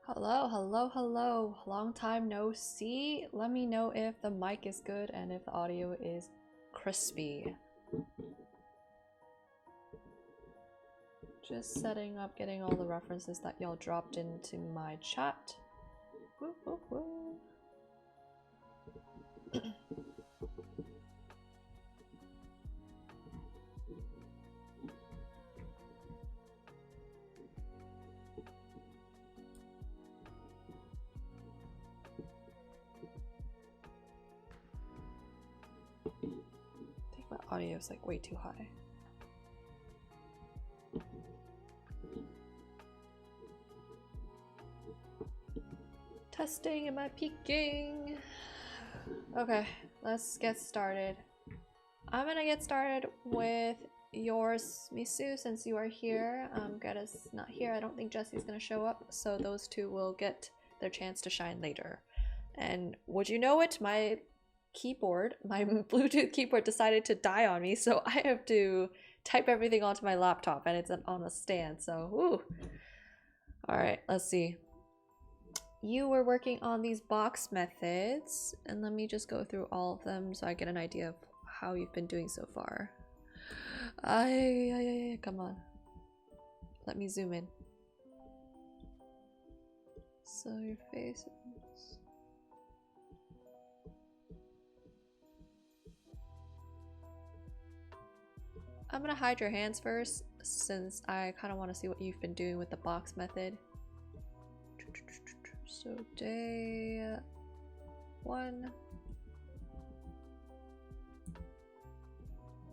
Hello, hello, hello. Long time no see. Let me know if the mic is good and if the audio is crispy. Just setting up, getting all the references that y'all dropped into my chat. Woo, woo, woo. I think my audio is like way too high. Testing, am I peaking? Okay, let's get started. I'm gonna get started with yours, Misu, since you are here. Greta's not here. I don't think Jesse's gonna show up, so those two will get their chance to shine later. And would you know it, my keyboard, my Bluetooth keyboard decided to die on me, so I have to type everything onto my laptop, and it's on a stand, so woo. Alright, let's see. You were working on these box methods, and let me just go through all of them so I get an idea of how you've been doing so far. Come on. Let me zoom in. So your face. I'm gonna hide your hands first, since I kind of want to see what you've been doing with the box method. So day 1.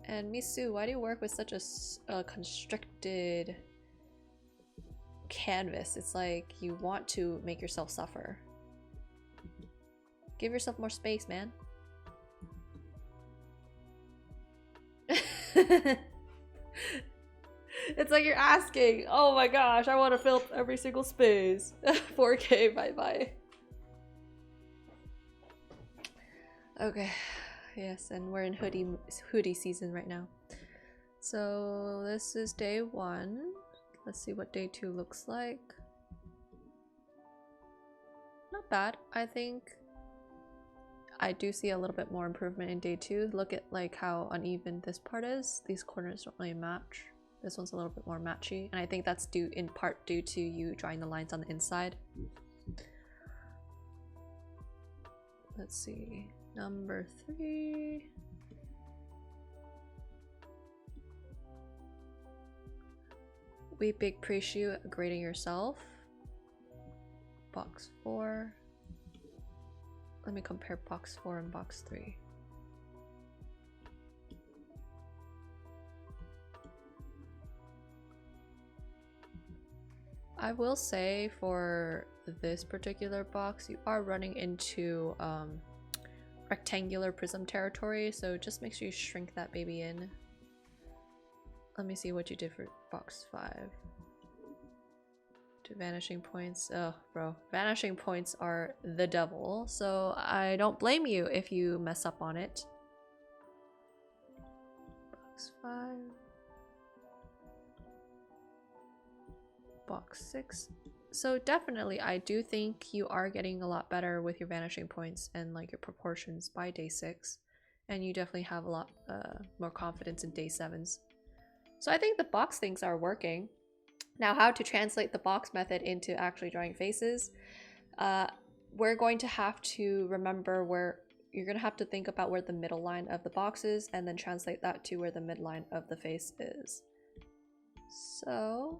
And Misu, why do you work with such a constricted canvas? It's like you want to make yourself suffer. Give yourself more space, man. It's like you're asking, oh my gosh, I want to fill every single space. 4K, bye bye. Okay, yes, and we're in hoodie season right now. So this is day 1. Let's see what day 2 looks like. Not bad. I think I do see a little bit more improvement in day 2. Look at like how uneven this part is. These corners don't really match. This one's a little bit more matchy, and I think that's in part due to you drawing the lines on the inside. Let's see. Number 3. We big appreciate grading yourself. Box 4. Let me compare box 4 and box 3. I will say for this particular box, you are running into rectangular prism territory, so just make sure you shrink that baby in. Let me see what you did for box 5. To vanishing points. Oh, bro. Vanishing points are the devil, so I don't blame you if you mess up on it. Box 5. Box 6. So definitely I do think you are getting a lot better with your vanishing points and like your proportions by day 6, and you definitely have a lot more confidence in day 7s. So I think the box things are working. Now, how to translate the box method into actually drawing faces, we're going to have to remember where you're going to have to think about where the middle line of the box is, and then translate that to where the midline of the face is. So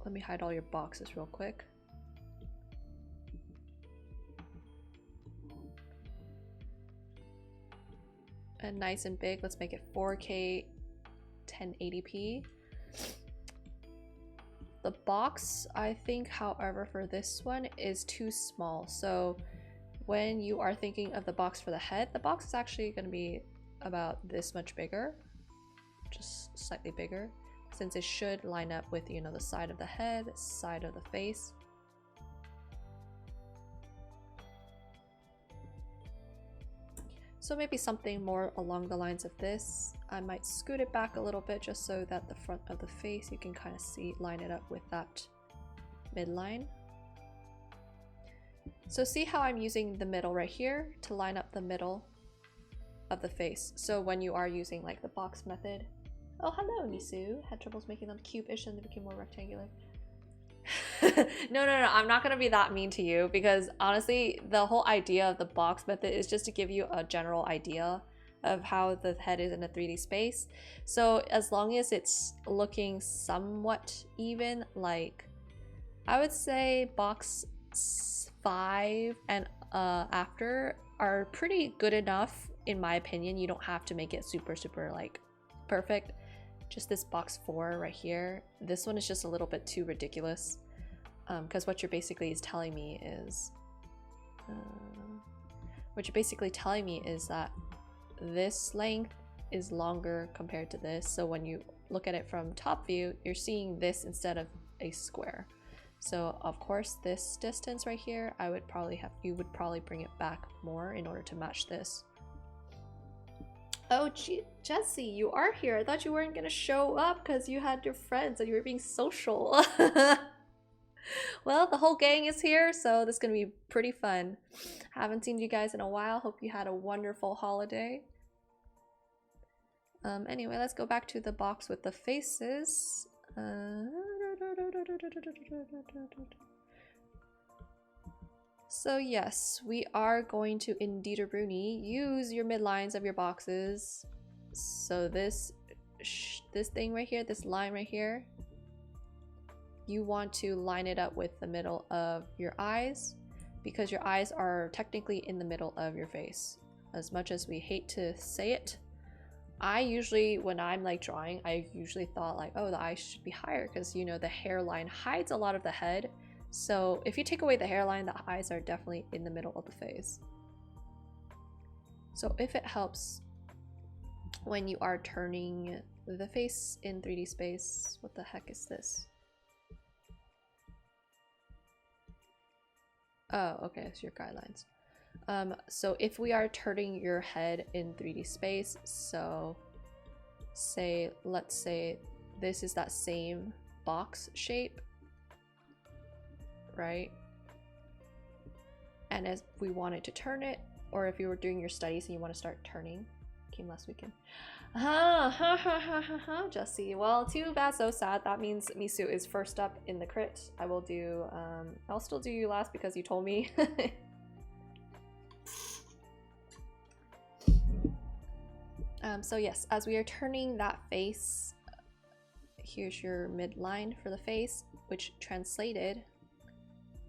let me hide all your boxes real quick. And nice and big, let's make it 4K 1080p. The box, I think, however, for this one is too small. So when you are thinking of the box for the head, the box is actually going to be about this much bigger, just slightly bigger, since it should line up with, you know, the side of the head, side of the face. So maybe something more along the lines of this. I might scoot it back a little bit just so that the front of the face you can kind of see, line it up with that midline. So see how I'm using the middle right here to line up the middle of the face. So when you are using like the box method. Oh, hello, Misu. Had troubles making them cube-ish and they became more rectangular. No, I'm not gonna be that mean to you, because honestly the whole idea of the box method is just to give you a general idea of how the head is in a 3D space. So as long as it's looking somewhat even, like I would say box 5 and after are pretty good enough in my opinion. You don't have to make it super like perfect. Just this box 4 right here, this one is just a little bit too ridiculous, because what you're basically telling me is that this length is longer compared to this. So when you look at it from top view, you're seeing this instead of a square. So of course this distance right here, you would probably bring it back more in order to match this. Oh, Jesse, you are here. I thought you weren't gonna show up because you had your friends and you were being social. Well, the whole gang is here, so this is gonna be pretty fun. Haven't seen you guys in a while. Hope you had a wonderful holiday. Anyway, let's go back to the box with the faces. So yes, we are going to Indeed-a-Rooney use your midlines of your boxes. So this thing right here, this line right here, you want to line it up with the middle of your eyes, because your eyes are technically in the middle of your face. As much as we hate to say it, I usually, when I'm like drawing, I usually thought like, oh, the eyes should be higher because, you know, the hairline hides a lot of the head. So if you take away the hairline, the eyes are definitely in the middle of the face. So if it helps when you are turning the face in 3D space, what the heck is this? Oh, okay, it's your guidelines. So if we are turning your head in 3D space, so let's say this is that same box shape, right? And as we wanted to turn it, or if you were doing your studies and you want to start turning, came last weekend. Jesse. Well, too bad, so sad. That means Misu is first up in the crit. I will do, I'll still do you last because you told me. So yes, as we are turning that face, here's your midline for the face, which translated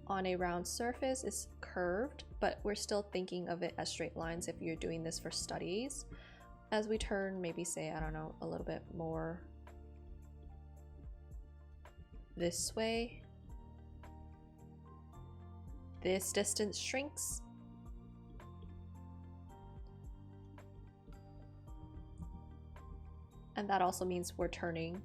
on a round surface is curved, but we're still thinking of it as straight lines if you're doing this for studies. As we turn, maybe say, I don't know, a little bit more this way, this distance shrinks. And that also means we're turning.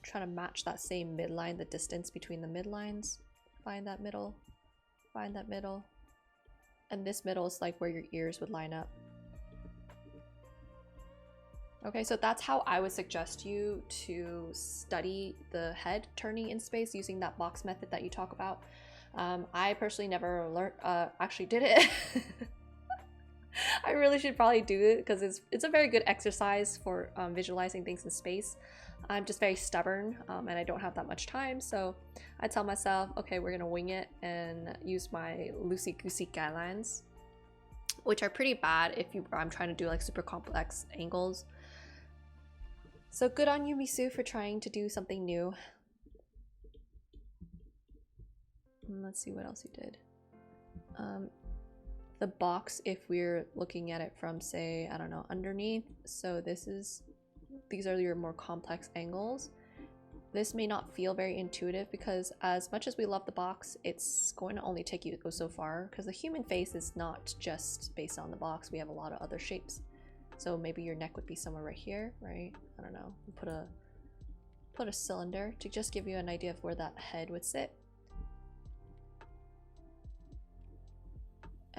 Trying to match that same midline, the distance between the midlines. Find that middle, find that middle. And this middle is like where your ears would line up. Okay, so that's how I would suggest you to study the head turning in space using that box method that you talk about. I personally never learned, actually did it. I really should probably do it because it's a very good exercise for visualizing things in space. I'm just very stubborn and I don't have that much time, so I tell myself, okay, we're gonna wing it and use my loosey-goosey guidelines, which are pretty bad if I'm trying to do like super complex angles. So good on you, Misu, for trying to do something new. Let's see what else you did. The box, if we're looking at it from, say, I don't know, underneath, so these are your more complex angles. This may not feel very intuitive because as much as we love the box, it's going to only take you so far because the human face is not just based on the box. We have a lot of other shapes. So maybe your neck would be somewhere right here, right? I don't know. Put a cylinder to just give you an idea of where that head would sit.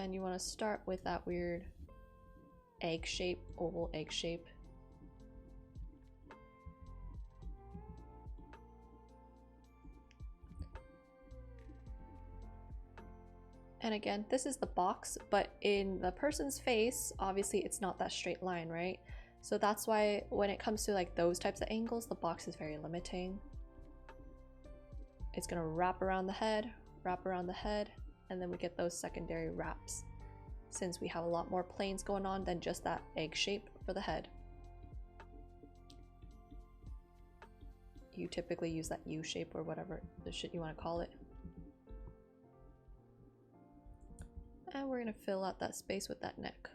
And you want to start with that weird egg shape, oval egg shape. And again, this is the box, but in the person's face, obviously it's not that straight line, right? So that's why when it comes to like those types of angles, the box is very limiting. It's gonna wrap around the head, and then we get those secondary wraps, since we have a lot more planes going on than just that egg shape for the head. You typically use that U shape or whatever the shit you want to call it. And we're gonna fill out that space with that neck.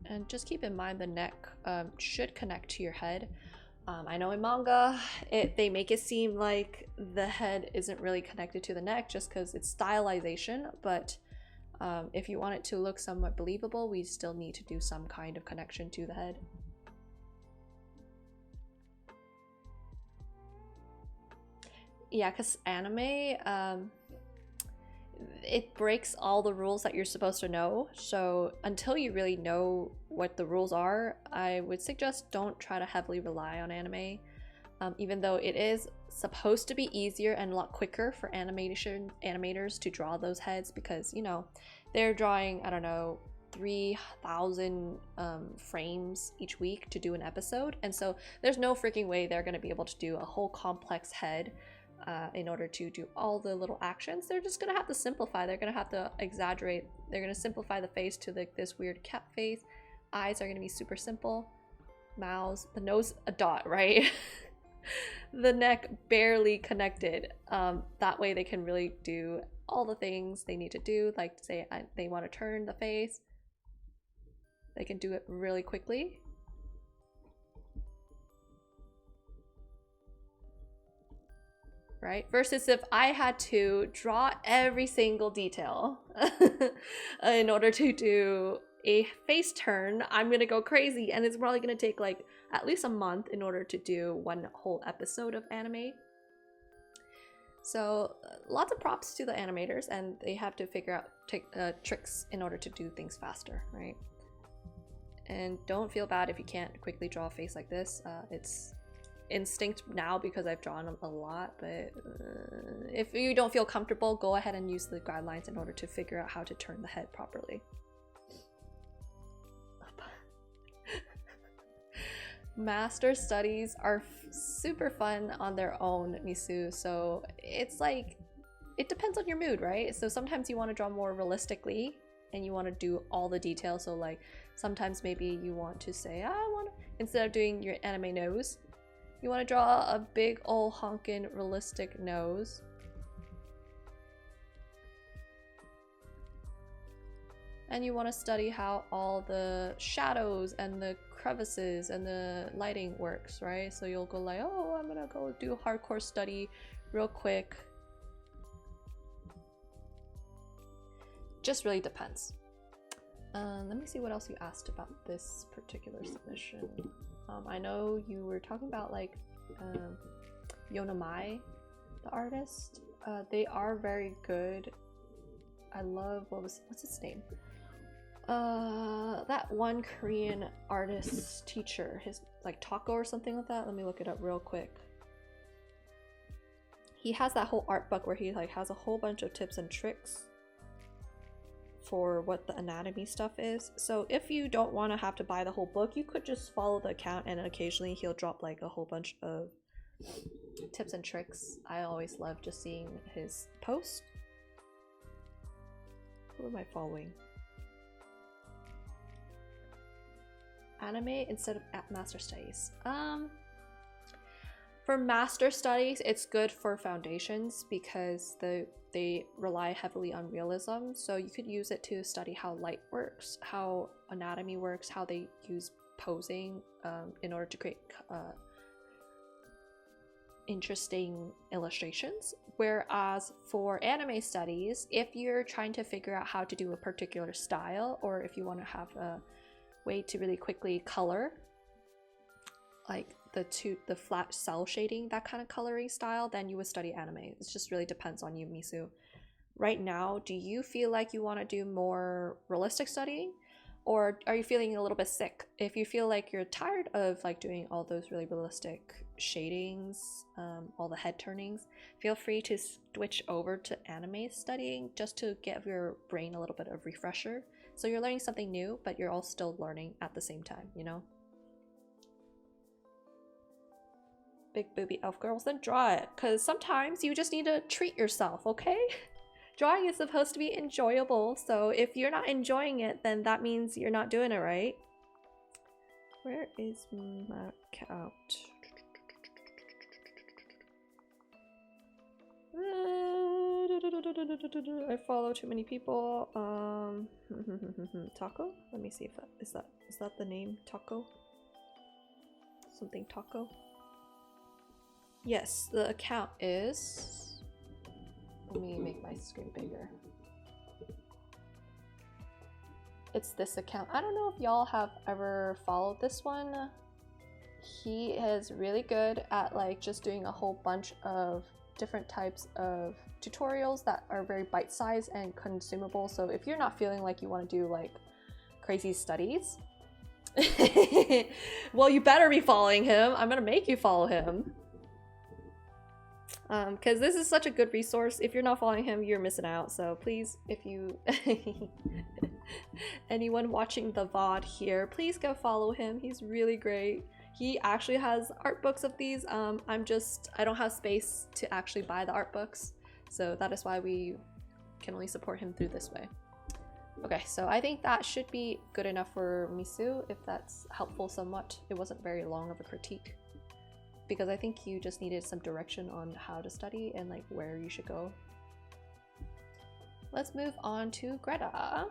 And just keep in mind the neck should connect to your head. I know in manga, they make it seem like the head isn't really connected to the neck just because it's stylization, but if you want it to look somewhat believable, we still need to do some kind of connection to the head. Yeah, because anime, it breaks all the rules that you're supposed to know. So until you really know what the rules are, I would suggest don't try to heavily rely on anime. Even though it is supposed to be easier and a lot quicker for animators to draw those heads, because, you know, they're drawing, I don't know, 3,000 frames each week to do an episode. And so there's no freaking way they're going to be able to do a whole complex head in order to do all the little actions. They're just gonna have to simplify. They're gonna have to exaggerate. They're gonna simplify the face to this weird cat face. Eyes are gonna be super simple. Mouths, the nose a dot, right? The neck barely connected. That way they can really do all the things they need to do. Like say they want to turn the face, they can do it really quickly. Right? Versus if I had to draw every single detail in order to do a face turn, I'm gonna go crazy, and it's probably gonna take like at least a month in order to do one whole episode of anime. So lots of props to the animators, and they have to figure out tricks in order to do things faster, right? And don't feel bad if you can't quickly draw a face like this. It's instinct now because I've drawn them a lot, but if you don't feel comfortable, go ahead and use the guidelines in order to figure out how to turn the head properly. Master studies are super fun on their own, Misu, so it's like, it depends on your mood, right? So sometimes you want to draw more realistically and you want to do all the details, so like sometimes maybe you want to say, I want to, instead of doing your anime nose, you want to draw a big ol' honkin' realistic nose. And you want to study how all the shadows and the crevices and the lighting works, right? So you'll go like, oh, I'm gonna go do a hardcore study real quick. Just really depends. Let me see what else you asked about this particular submission. I know you were talking about like Yonamai, the artist. They are very good. I love, what's his name? That one Korean artist teacher, his like Taco or something like that. Let me look it up real quick. He has that whole art book where he like has a whole bunch of tips and tricks for what the anatomy stuff is. So if you don't want to have to buy the whole book, you could just follow the account, and occasionally he'll drop like a whole bunch of tips and tricks. I always love just seeing his post. Who am I following? Anime instead of master studies. For master studies, it's good for foundations because they rely heavily on realism. So you could use it to study how light works, how anatomy works, how they use posing in order to create interesting illustrations. Whereas for anime studies, if you're trying to figure out how to do a particular style, or if you want to have a way to really quickly color like the flat cell shading, that kind of coloring style, then you would study anime. It just really depends on you, Misu. Right now, do you feel like you want to do more realistic studying, or are you feeling a little bit sick? If you feel like you're tired of like doing all those really realistic shadings, all the head turnings, feel free to switch over to anime studying just to give your brain a little bit of refresher. So you're learning something new, but you're all still learning at the same time, you know? Big booby elf girls, then draw it, because sometimes you just need to treat yourself, okay? Drawing is supposed to be enjoyable, so if you're not enjoying it, then that means you're not doing it right. Where is my account? I follow too many people. Taco? Let me see if that is that the name? Taco? Something Taco? Yes, the account is... Let me make my screen bigger. It's this account. I don't know if y'all have ever followed this one. He is really good at like just doing a whole bunch of different types of tutorials that are very bite-sized and consumable. So if you're not feeling like you want to do like crazy studies, well, you better be following him. I'm gonna make you follow him. Because this is such a good resource. If you're not following him, you're missing out. So please, if you anyone watching the VOD here, please go follow him. He's really great. He actually has art books of these. I don't have space to actually buy the art books, so that is why we can only support him through this way. Okay, so I think that should be good enough for Misu, if that's helpful somewhat. It wasn't very long of a critique, because I think you just needed some direction on how to study and like where you should go. Let's move on to Greta.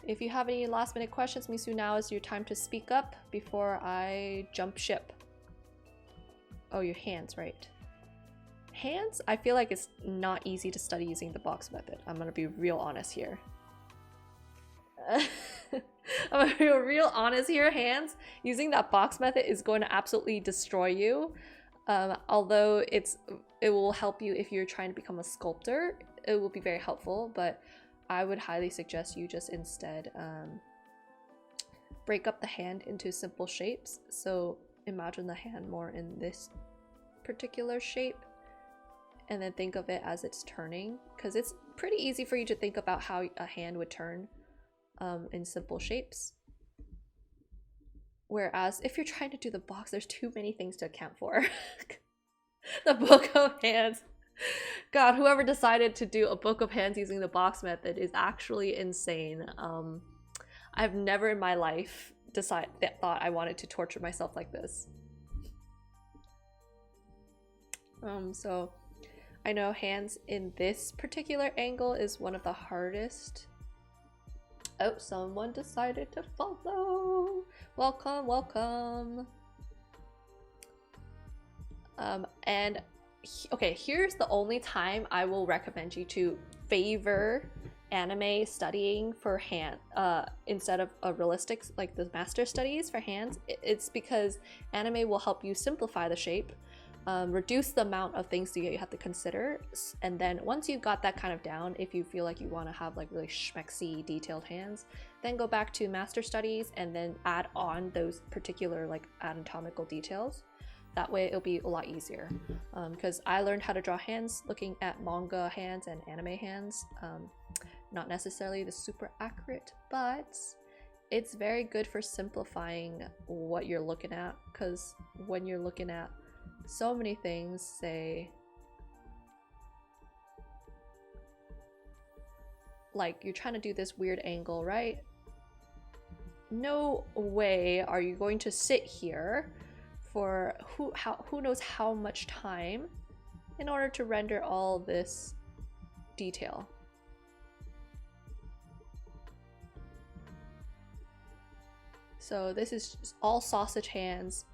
If you have any last minute questions, Misu, now is your time to speak up before I jump ship. Oh, your hands, right. Hands, I feel like it's not easy to study using the box method. I'm gonna be real honest here. I'm gonna be real honest here. Hands, using that box method is going to absolutely destroy you. Although it will help you if you're trying to become a sculptor. It will be very helpful, but I would highly suggest you just instead break up the hand into simple shapes. So imagine the hand more in this particular shape, and then think of it as it's turning, because it's pretty easy for you to think about how a hand would turn in simple shapes. Whereas if you're trying to do the box, there's too many things to account for. The book of hands. God, whoever decided to do a book of hands using the box method is actually insane. I've never in my life thought I wanted to torture myself like this. So I know hands in this particular angle is one of the hardest. Oh, someone decided to follow. Welcome, welcome. Okay, here's the only time I will recommend you to favor anime studying for hand instead of a realistic, like the master studies for hands. It's because anime will help you simplify the shape, reduce the amount of things you have to consider, and then once you've got that kind of down, if you feel like you want to have like really schmexy detailed hands, then go back to master studies and then add on those particular like anatomical details. That way it'll be a lot easier, because I learned how to draw hands looking at manga hands and anime hands. Not necessarily the super accurate, but it's very good for simplifying what you're looking at, because when you're looking at so many things, say like you're trying to do this weird angle, right? No way are you going to sit here for who knows how much time in order to render all this detail. So this is all sausage hands,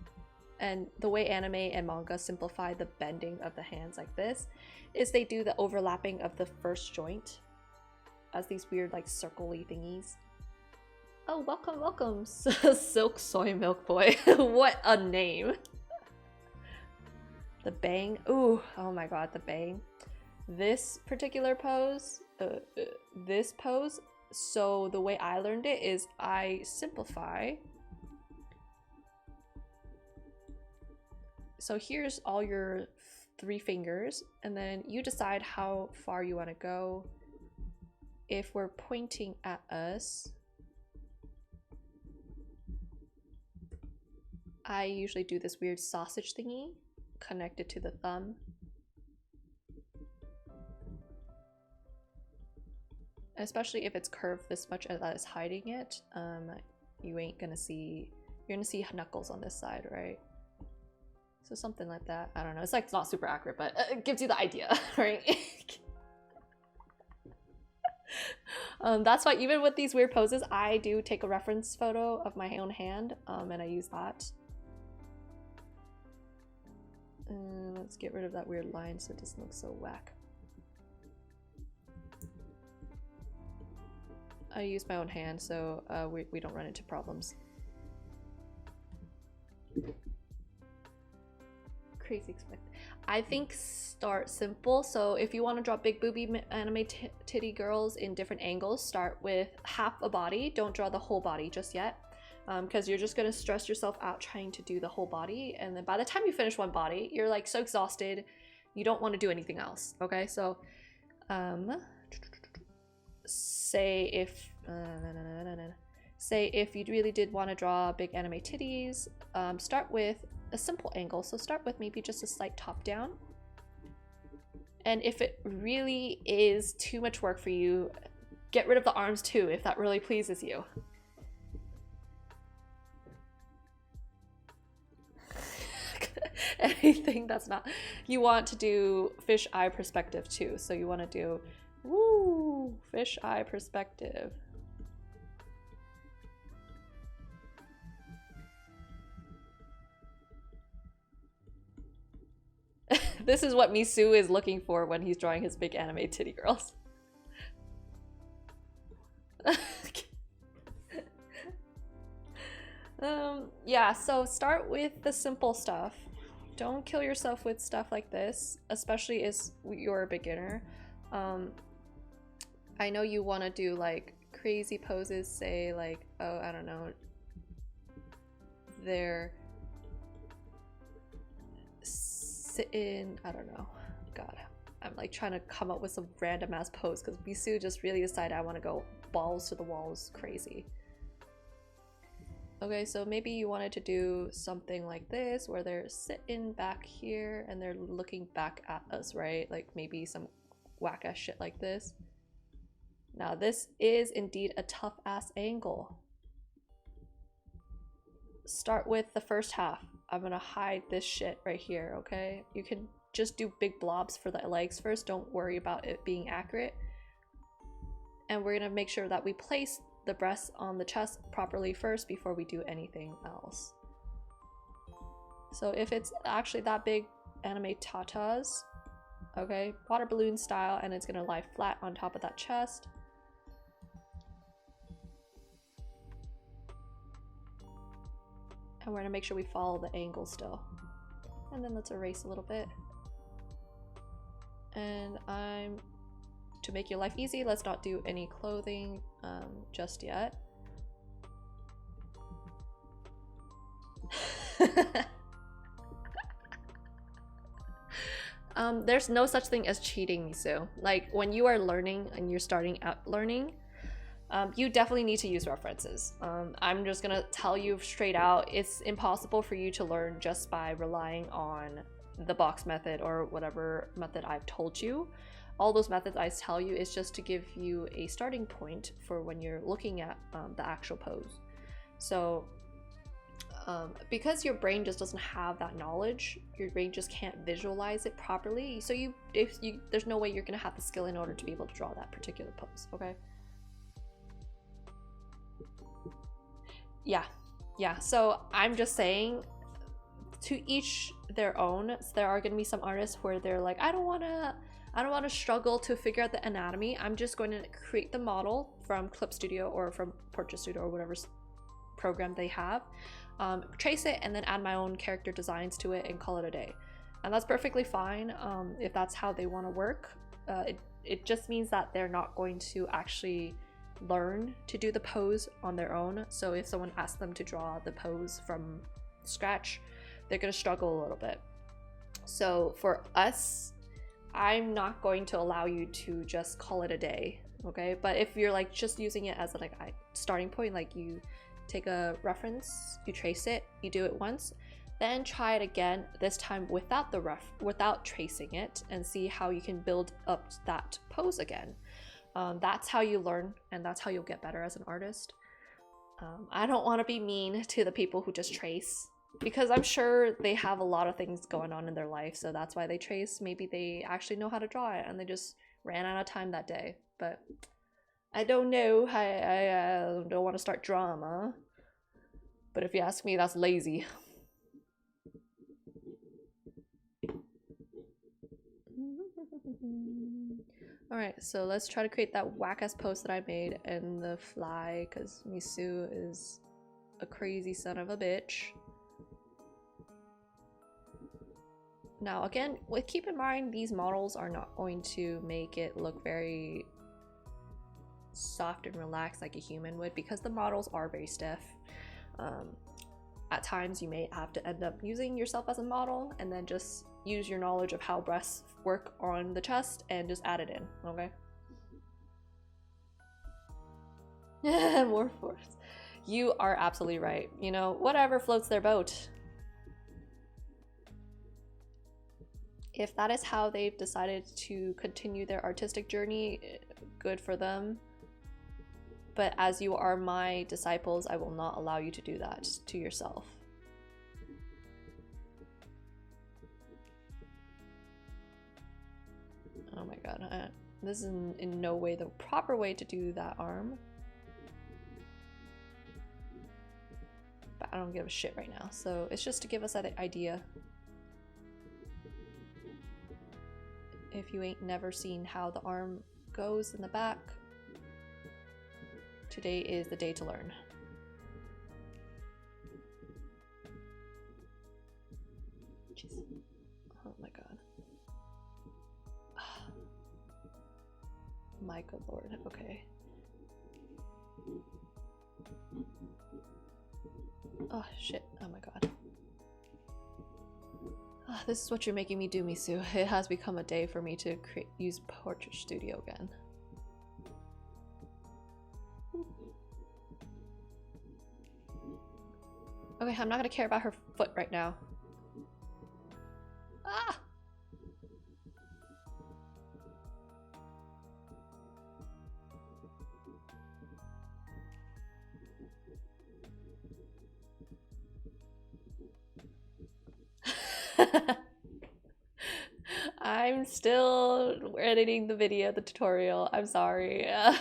and the way anime and manga simplify the bending of the hands like this is they do the overlapping of the first joint as these weird like circle-y thingies. Oh, welcome, welcome, Silk Soy Milk Boy. What a name. The bang. Ooh, oh my god, the bang. This particular pose, this pose, so the way I learned it is I simplify. So here's all your 3 fingers, and then you decide how far you want to go. If we're pointing at us, I usually do this weird sausage thingy connected to the thumb. Especially if it's curved this much as that is hiding it, you ain't gonna see, you're gonna see knuckles on this side, right? So something like that. I don't know, it's like it's not super accurate, but it gives you the idea, right? That's why even with these weird poses, I do take a reference photo of my own hand, and I use that. Let's get rid of that weird line so it doesn't look so whack. I use my own hand, so we don't run into problems. Crazy expect. I think start simple. So if you want to draw big booby anime titty girls in different angles, start with half a body. Don't draw the whole body just yet, because you're just going to stress yourself out trying to do the whole body, and then by the time you finish one body, you're like so exhausted, you don't want to do anything else. Okay, so say if you really did want to draw big anime titties, start with a simple angle. So start with maybe just a slight top down, and if it really is too much work for you, get rid of the arms too if that really pleases you. Anything that's not, you want to do fish eye perspective too, so you want to do woo fish eye perspective. This is what Misu is looking for when he's drawing his big anime titty girls. Yeah, so start with the simple stuff. Don't kill yourself with stuff like this, especially as you're a beginner. I know you want to do like crazy poses, say like, oh, I don't know, they're sitting, I don't know, god, I'm like trying to come up with some random ass pose because Misu just really decided I want to go balls to the walls crazy. Okay, so maybe you wanted to do something like this where they're sitting back here and they're looking back at us, right? Like maybe some whack ass shit like this. Now this is indeed a tough ass angle. Start with the first half. I'm gonna hide this shit right here, okay? You can just do big blobs for the legs first. Don't worry about it being accurate. And we're gonna make sure that we place the breasts on the chest properly first before we do anything else. So if it's actually that big anime tatas, okay, water balloon style, and it's gonna lie flat on top of that chest. And we're gonna make sure we follow the angle still. And then let's erase a little bit. And to make your life easy, let's not do any clothing just yet. There's no such thing as cheating, Misu. Like when you are learning and you're starting out learning, you definitely need to use references. I'm just gonna tell you straight out, it's impossible for you to learn just by relying on the box method or whatever method I've told you. All those methods I tell you is just to give you a starting point for when you're looking at the actual pose. So because your brain just doesn't have that knowledge, your brain just can't visualize it properly, so there's no way you're gonna have the skill in order to be able to draw that particular pose, okay? Yeah, so I'm just saying, to each their own. So there are gonna be some artists where they're like, I don't wanna I don't want to struggle to figure out the anatomy. I'm just going to create the model from Clip Studio or from Portrait Studio or whatever program they have, trace it, and then add my own character designs to it and call it a day. And that's perfectly fine if that's how they want to work. It just means that they're not going to actually learn to do the pose on their own. So if someone asks them to draw the pose from scratch, they're going to struggle a little bit. So for us, I'm not going to allow you to just call it a day, okay? But if you're like just using it as like a starting point, like you take a reference, you trace it, you do it once, then try it again, this time without tracing it, and see how you can build up that pose again. That's how you learn, and that's how you'll get better as an artist. I don't want to be mean to the people who just trace, because I'm sure they have a lot of things going on in their life, so that's why they trace. Maybe they actually know how to draw it and they just ran out of time that day. But I don't know. I don't want to start drama. But if you ask me, that's lazy. Alright, so let's try to create that whack-ass post that I made in the fly, because Misu is a crazy son of a bitch. Now again, keep in mind, these models are not going to make it look very soft and relaxed like a human would, because the models are very stiff. At times you may have to end up using yourself as a model and then just use your knowledge of how breasts work on the chest and just add it in, okay? More force. You are absolutely right. You know, whatever floats their boat. If that is how they've decided to continue their artistic journey, good for them. But as you are my disciples, I will not allow you to do that to yourself. Oh my god, this is in no way the proper way to do that arm. But I don't give a shit right now, so it's just to give us that idea. If you ain't never seen how the arm goes in the back, today is the day to learn. Jeez. Oh my god. My good lord, okay. Oh shit, oh my god. This is what you're making me do, Misu. It has become a day for me to use Portrait Studio again. Okay, I'm not gonna care about her foot right now. Ah! I'm still editing the video, the tutorial. I'm sorry. I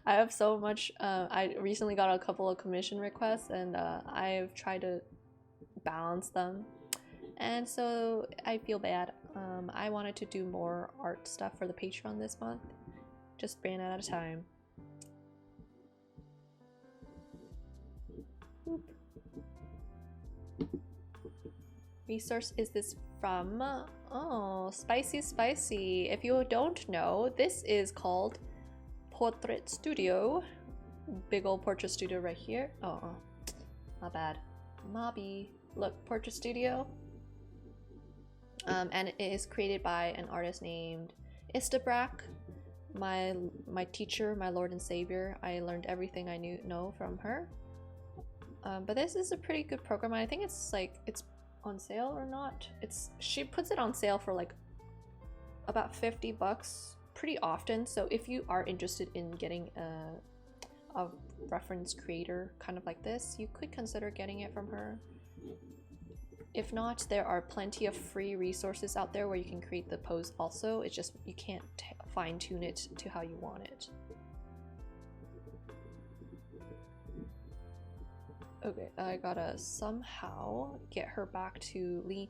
have so much. I recently got a couple of commission requests, and I've tried to balance them, and so I feel bad. I wanted to do more art stuff for the Patreon this month, just ran out of time. Boop. Resource is this from? Oh, spicy. If you don't know, this is called Portrait Studio. Big old Portrait Studio right here. Oh, my bad. Mobby. Look, Portrait Studio. And it is created by an artist named Istabrak. My teacher, my Lord and Savior. I learned everything I know from her. But this is a pretty good program. I think it's on sale or not. She puts it on sale for like about $50 pretty often. So if you are interested in getting a reference creator kind of like this, you could consider getting it from her. If not, there are plenty of free resources out there where you can create the pose also. It's just you can't fine-tune it to how you want it. Okay, I gotta somehow get her back to Lee.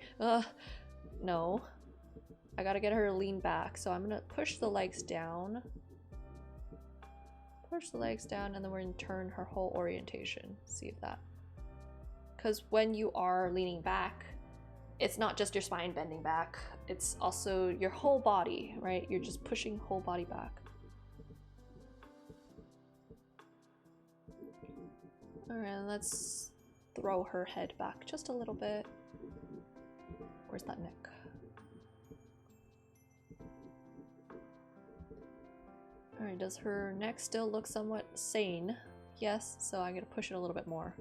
No. I gotta get her to lean back. So I'm gonna push the legs down. Push the legs down, and then we're gonna turn her whole orientation. See if that... Because when you are leaning back, it's not just your spine bending back, it's also your whole body, right? You're just pushing whole body back. Alright, let's throw her head back just a little bit. Where's that neck? Alright, does her neck still look somewhat sane? Yes, so I'm gonna push it a little bit more.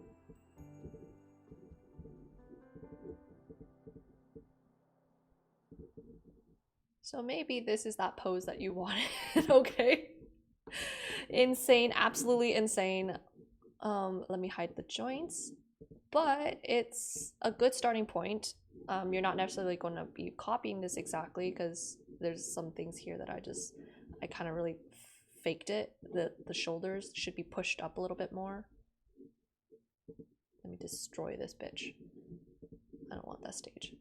So maybe this is that pose that you wanted, okay? Insane, absolutely insane. Let me hide the joints. But it's a good starting point. You're not necessarily going to be copying this exactly because there's some things here that I kind of really faked it. The shoulders should be pushed up a little bit more. Let me destroy this bitch. I don't want that stage.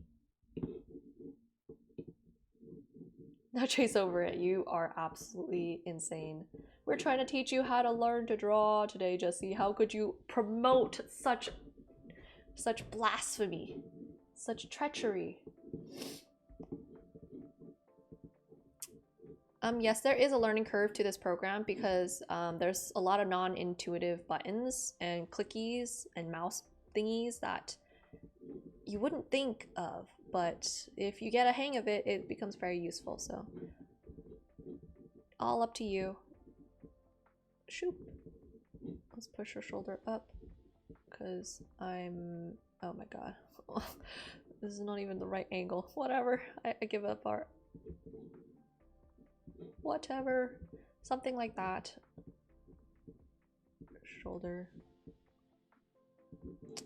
Now chase over it. You are absolutely insane. We're trying to teach you how to learn to draw today, Jesse. How could you promote such blasphemy, such treachery? Yes, there is a learning curve to this program because there's a lot of non-intuitive buttons and clickies and mouse thingies that you wouldn't think of, but if you get a hang of it, it becomes very useful, so all up to you. Shoop. Let's push her shoulder up because I'm... oh my god. This is not even the right angle. Whatever. I give up art. Whatever. Something like that. Shoulder.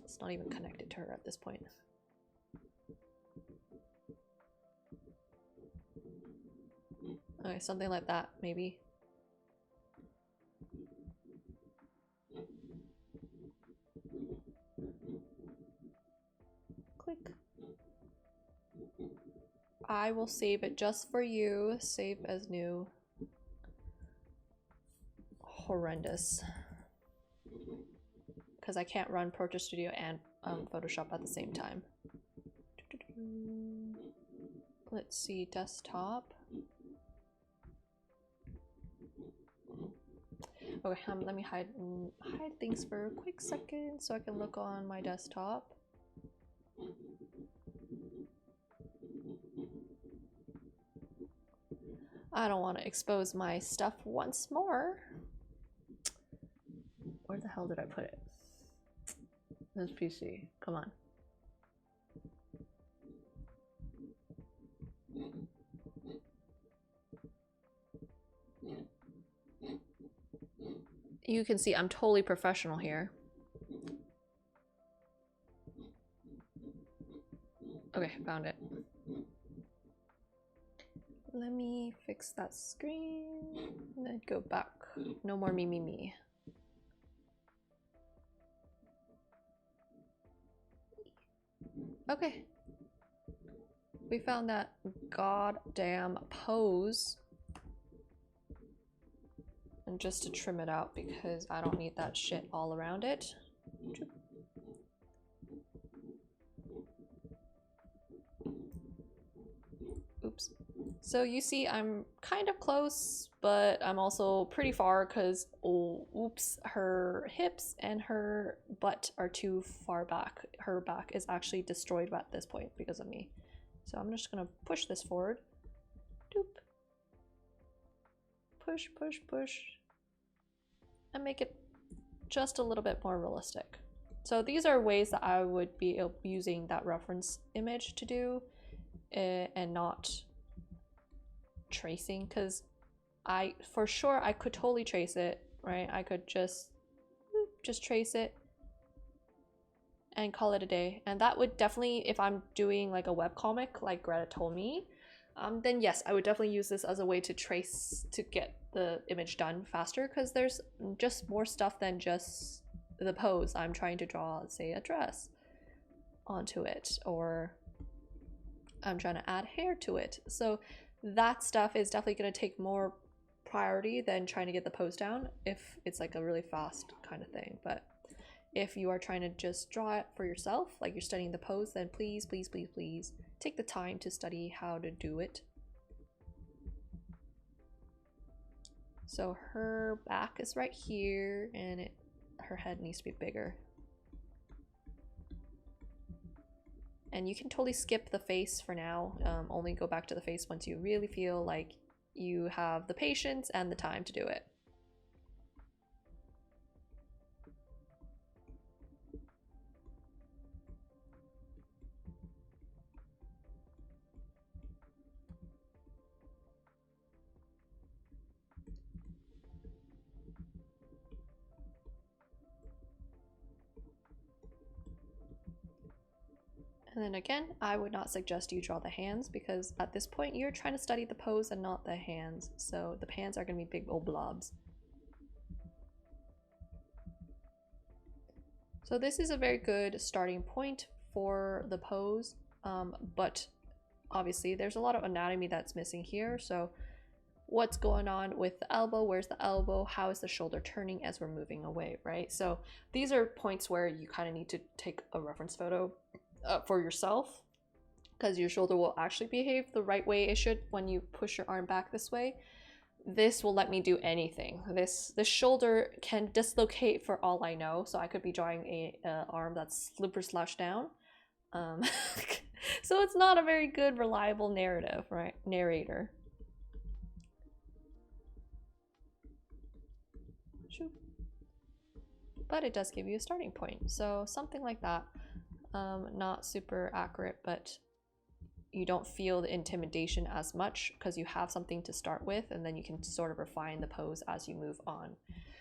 It's not even connected to her at this point. Okay, something like that, maybe. Click. I will save it just for you. Save as new. Horrendous. Because I can't run Portrait Studio and Photoshop at the same time. Let's see, desktop. Okay, let me hide things for a quick second so I can look on my desktop. I don't want to expose my stuff once more. Where the hell did I put it? This PC. Come on. You can see I'm totally professional here. Okay, found it. Let me fix that screen and then go back. No more me. Okay. We found that goddamn pose. And just to trim it out because I don't need that shit all around it. Oops. So you see I'm kind of close, but I'm also pretty far because, oh, oops, her hips and her butt are too far back. Her back is actually destroyed at this point because of me. So I'm just gonna push this forward. Doop. Push, push, push. And make it just a little bit more realistic. So these are ways that I would be using that reference image to do and not tracing, because for sure I could totally trace it, right? I could just trace it and call it a day. And that would definitely, if I'm doing like a webcomic like Greta told me, then yes, I would definitely use this as a way to trace, to get the image done faster, because there's just more stuff than just the pose. I'm trying to draw, say, a dress onto it, or I'm trying to add hair to it. So that stuff is definitely going to take more priority than trying to get the pose down if it's like a really fast kind of thing. But if you are trying to just draw it for yourself, like you're studying the pose, then please, please, please, please take the time to study how to do it. So her back is right here, and her head needs to be bigger. And you can totally skip the face for now. Only go back to the face once you really feel like you have the patience and the time to do it. And then again, I would not suggest you draw the hands because at this point you're trying to study the pose and not the hands. So the hands are going to be big old blobs. So this is a very good starting point for the pose, but obviously there's a lot of anatomy that's missing here. So what's going on with the elbow? Where's the elbow? How is the shoulder turning as we're moving away, right? So these are points where you kind of need to take a reference photo for yourself, because your shoulder will actually behave the right way it should when you push your arm back this way. This will let me do anything. This shoulder can dislocate for all I know, so I could be drawing a arm that's slipper slash down. So it's not a very good reliable narrative, right? Narrator. But it does give you a starting point, so something like that. Not super accurate, but you don't feel the intimidation as much because you have something to start with, and then you can sort of refine the pose as you move on.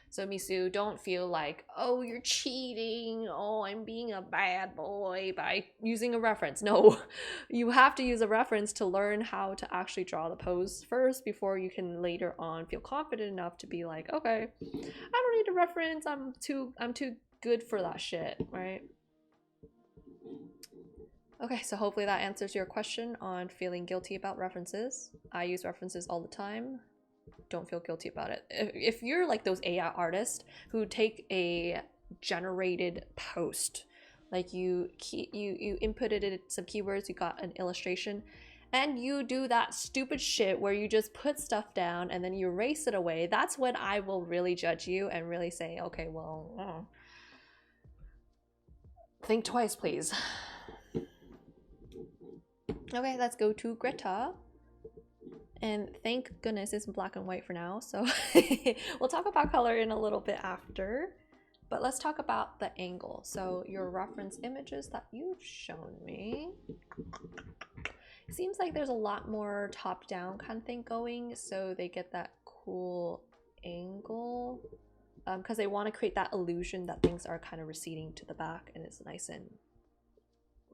So Misu, don't feel like, oh, you're cheating, oh, I'm being a bad boy by using a reference. No, you have to use a reference to learn how to actually draw the pose first before you can later on feel confident enough to be like, okay, I don't need a reference, I'm too good for that shit, right? Okay, so hopefully that answers your question on feeling guilty about references. I use references all the time. Don't feel guilty about it. If you're like those AI artists who take a generated post, like you inputted it some keywords, you got an illustration, and you do that stupid shit where you just put stuff down and then you erase it away, that's when I will really judge you and really say, okay, well, think twice, please. Okay, let's go to Greta. And thank goodness it's black and white for now, so we'll talk about color in a little bit after. But let's talk about the angle. So your reference images that you've shown me, it seems like there's a lot more top-down kind of thing going, so they get that cool angle because they want to create that illusion that things are kind of receding to the back and it's nice and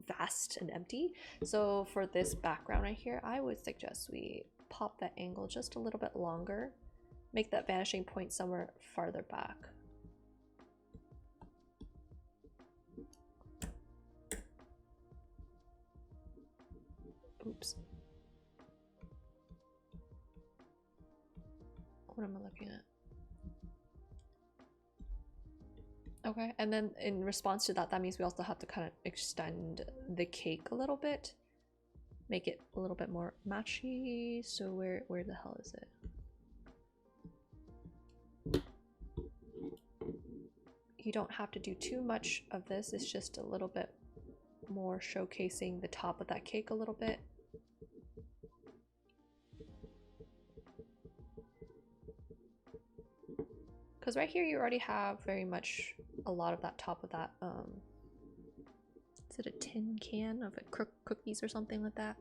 vast and empty. So for this background right here, I would suggest we pop that angle just a little bit longer, make that vanishing point somewhere farther back. Oops. What am I looking at? Okay, and then in response to that, that means we also have to kind of extend the cake a little bit, make it a little bit more matchy. So where the hell is it? You don't have to do too much of this, it's just a little bit more showcasing the top of that cake a little bit. Because right here you already have very much a lot of that top of that, is it a tin can of like cookies or something like that?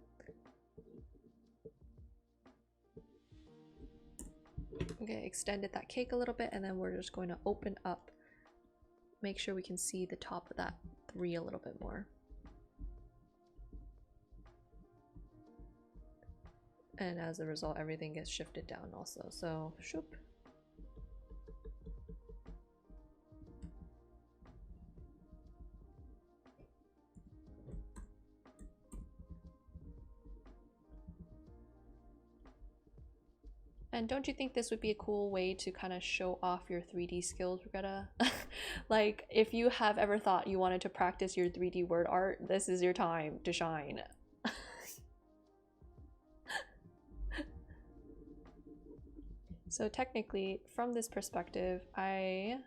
Okay, extended that cake a little bit, and then we're just going to open up, make sure we can see the top of that 3 a little bit more. And as a result, everything gets shifted down also, so shoop. And don't you think this would be a cool way to kind of show off your 3D skills, Greta? Like, if you have ever thought you wanted to practice your 3D word art, this is your time to shine. So technically, from this perspective, I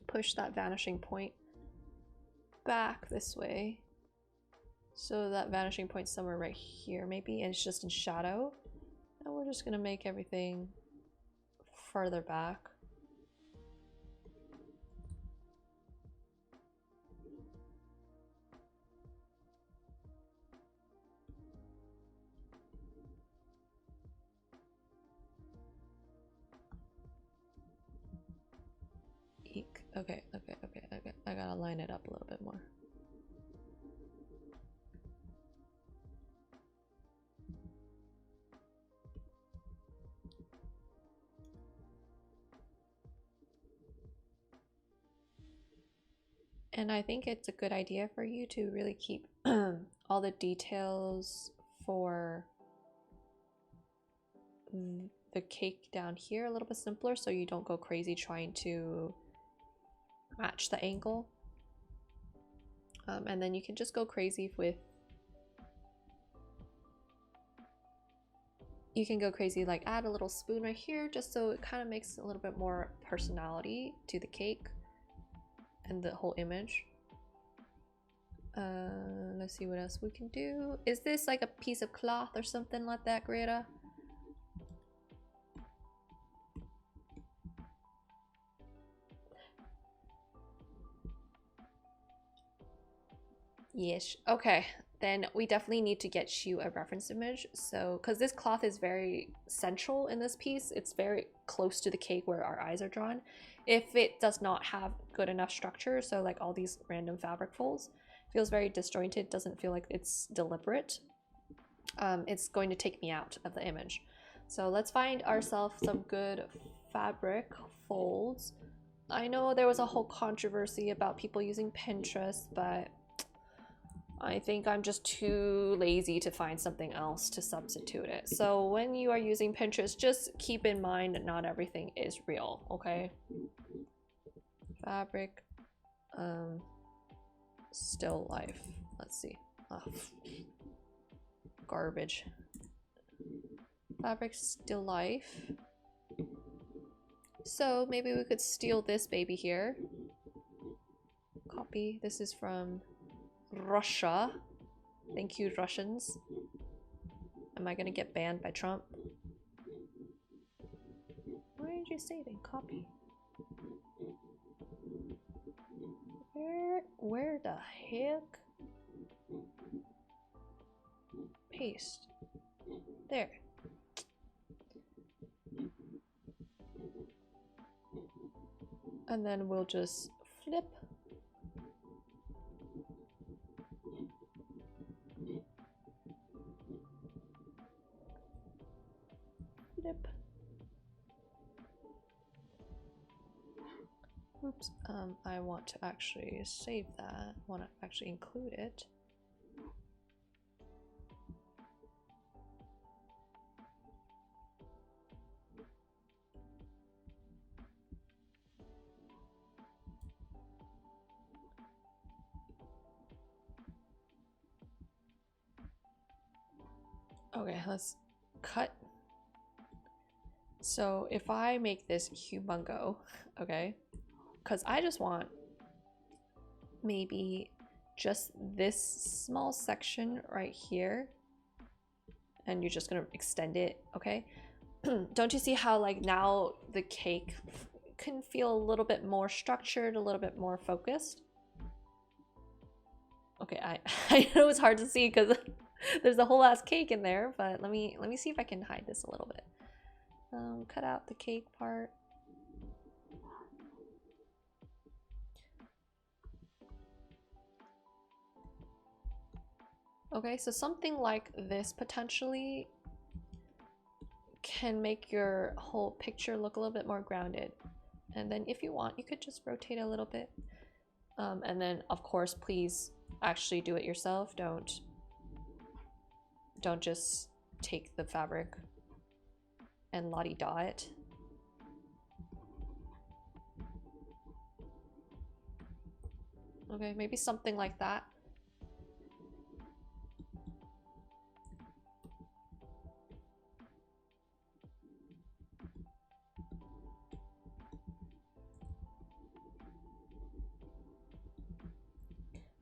push that vanishing point back this way. So that vanishing point's somewhere right here, maybe, and it's just in shadow. And we're just gonna make everything further back. Eek. Okay. I gotta line it up a little bit more. And I think it's a good idea for you to really keep all the details for the cake down here a little bit simpler, so you don't go crazy trying to match the angle. And then you can just go crazy with, you can go crazy, like add a little spoon right here just so it kind of makes a little bit more personality to the cake and the whole image. Let's see what else we can do. Is this like a piece of cloth or something like that, Greta? Yes. Okay, then we definitely need to get you a reference image. So, because this cloth is very central in this piece, it's very close to the cake where our eyes are drawn. If it does not have good enough structure, so like all these random fabric folds, feels very disjointed, doesn't feel like it's deliberate, it's going to take me out of the image. So let's find ourselves some good fabric folds. I know there was a whole controversy about people using Pinterest, but I think I'm just too lazy to find something else to substitute it. So when you are using Pinterest, just keep in mind that not everything is real, okay? Fabric, still life. Let's see. Oh, garbage. Fabric, still life. So maybe we could steal this baby here. Copy. This is from Russia. Thank you, Russians. Am I gonna get banned by Trump? Why did you save and copy? Where the heck? Paste. There. And then we'll just flip. Flip. Oops, I want to actually save that. I want to actually include it. Okay, let's cut. So if I make this humongo, okay, because I just want maybe just this small section right here, and you're just gonna extend it, okay? Don't you see how like now the cake can feel a little bit more structured, a little bit more focused? Okay, I know it's hard to see because there's a whole ass cake in there, but let me see if I can hide this a little bit. Cut out the cake part. Okay, so something like this potentially can make your whole picture look a little bit more grounded. And then if you want, you could just rotate a little bit. And then of course, please actually do it yourself. Don't just take the fabric and la-di-da it. Okay, maybe something like that.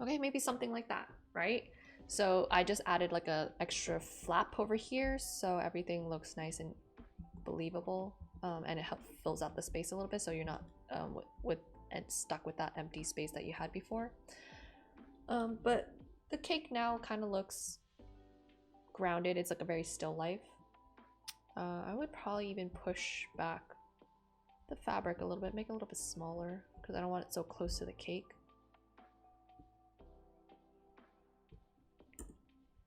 Okay, maybe something like that, right? So I just added like a extra flap over here so everything looks nice and believable, and it fills out the space a little bit so you're not and stuck with that empty space that you had before. But the cake now kind of looks grounded. It's like a very still life. I would probably even push back the fabric a little bit, make it a little bit smaller because I don't want it so close to the cake.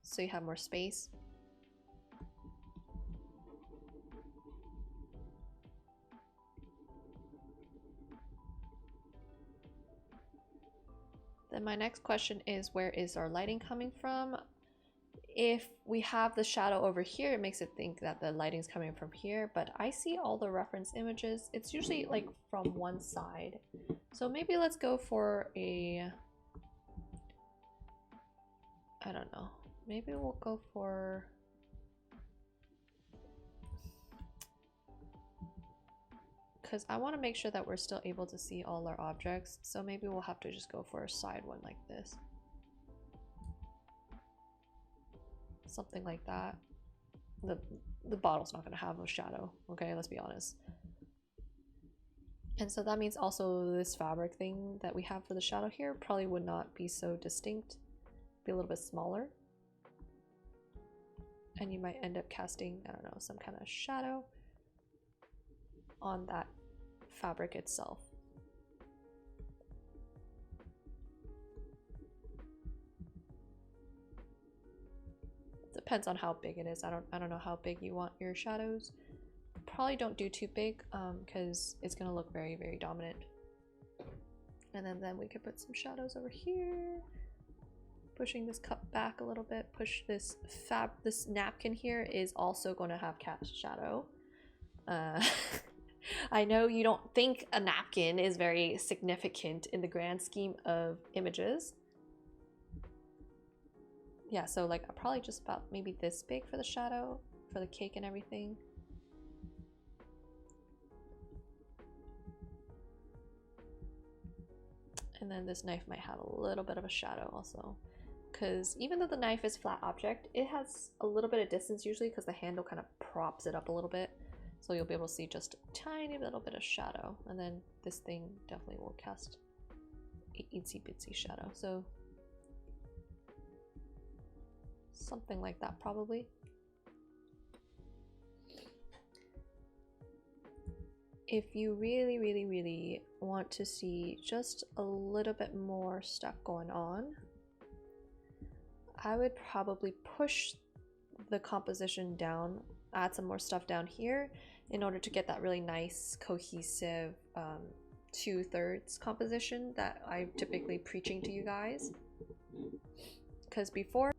So you have more space. Then my next question is, where is our lighting coming from? If we have the shadow over here, it makes it think that the lighting's coming from here, but I see all the reference images. It's usually like from one side. So maybe let's go for a, I don't know. Maybe we'll go for, because I want to make sure that we're still able to see all our objects. So maybe we'll have to just go for a side one like this. Something like that. The bottle's not going to have a shadow, okay? Let's be honest. And so that means also this fabric thing that we have for the shadow here probably would not be so distinct. Be a little bit smaller. And you might end up casting, I don't know, some kind of shadow on that fabric itself. Depends on how big it is. I don't know how big you want your shadows. Probably don't do too big because it's gonna look very, very dominant. And then we could put some shadows over here. Pushing this cup back a little bit. Push this this napkin here is also going to have cast shadow. I know you don't think a napkin is very significant in the grand scheme of images. Yeah, so like probably just about maybe this big for the shadow, for the cake and everything. And then this knife might have a little bit of a shadow also. Because even though the knife is flat object, it has a little bit of distance usually because the handle kind of props it up a little bit. So you'll be able to see just a tiny little bit of shadow. And then this thing definitely will cast an itsy bitsy shadow. So something like that probably. If you really, really, really want to see just a little bit more stuff going on, I would probably push the composition down, add some more stuff down here in order to get that really nice cohesive 2/3 composition that I'm typically preaching to you guys. Because before,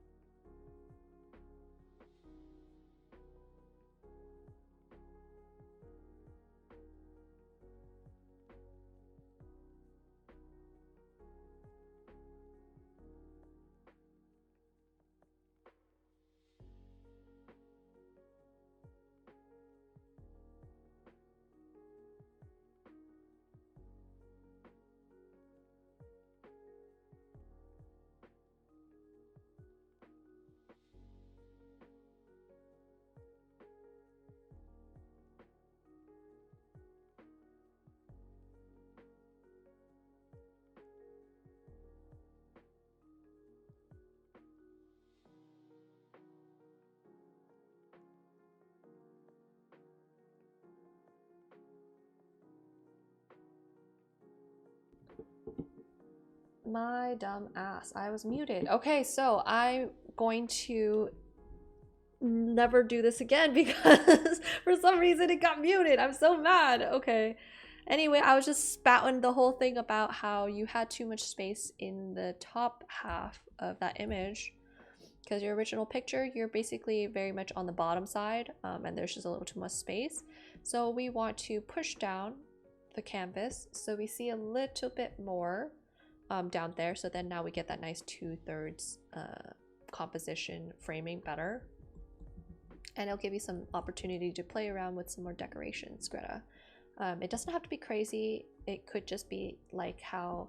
my dumb ass, I was muted. Okay, so I'm going to never do this again because for some reason it got muted. I'm so mad. Okay. Anyway, I was just spouting the whole thing about how you had too much space in the top half of that image. because your original picture, you're basically very much on the bottom side, and there's just a little too much space. So we want to push down the canvas so we see a little bit more down there. So then now we get that nice 2/3 composition framing better. And it'll give you some opportunity to play around with some more decorations, Greta. It doesn't have to be crazy. It could just be like how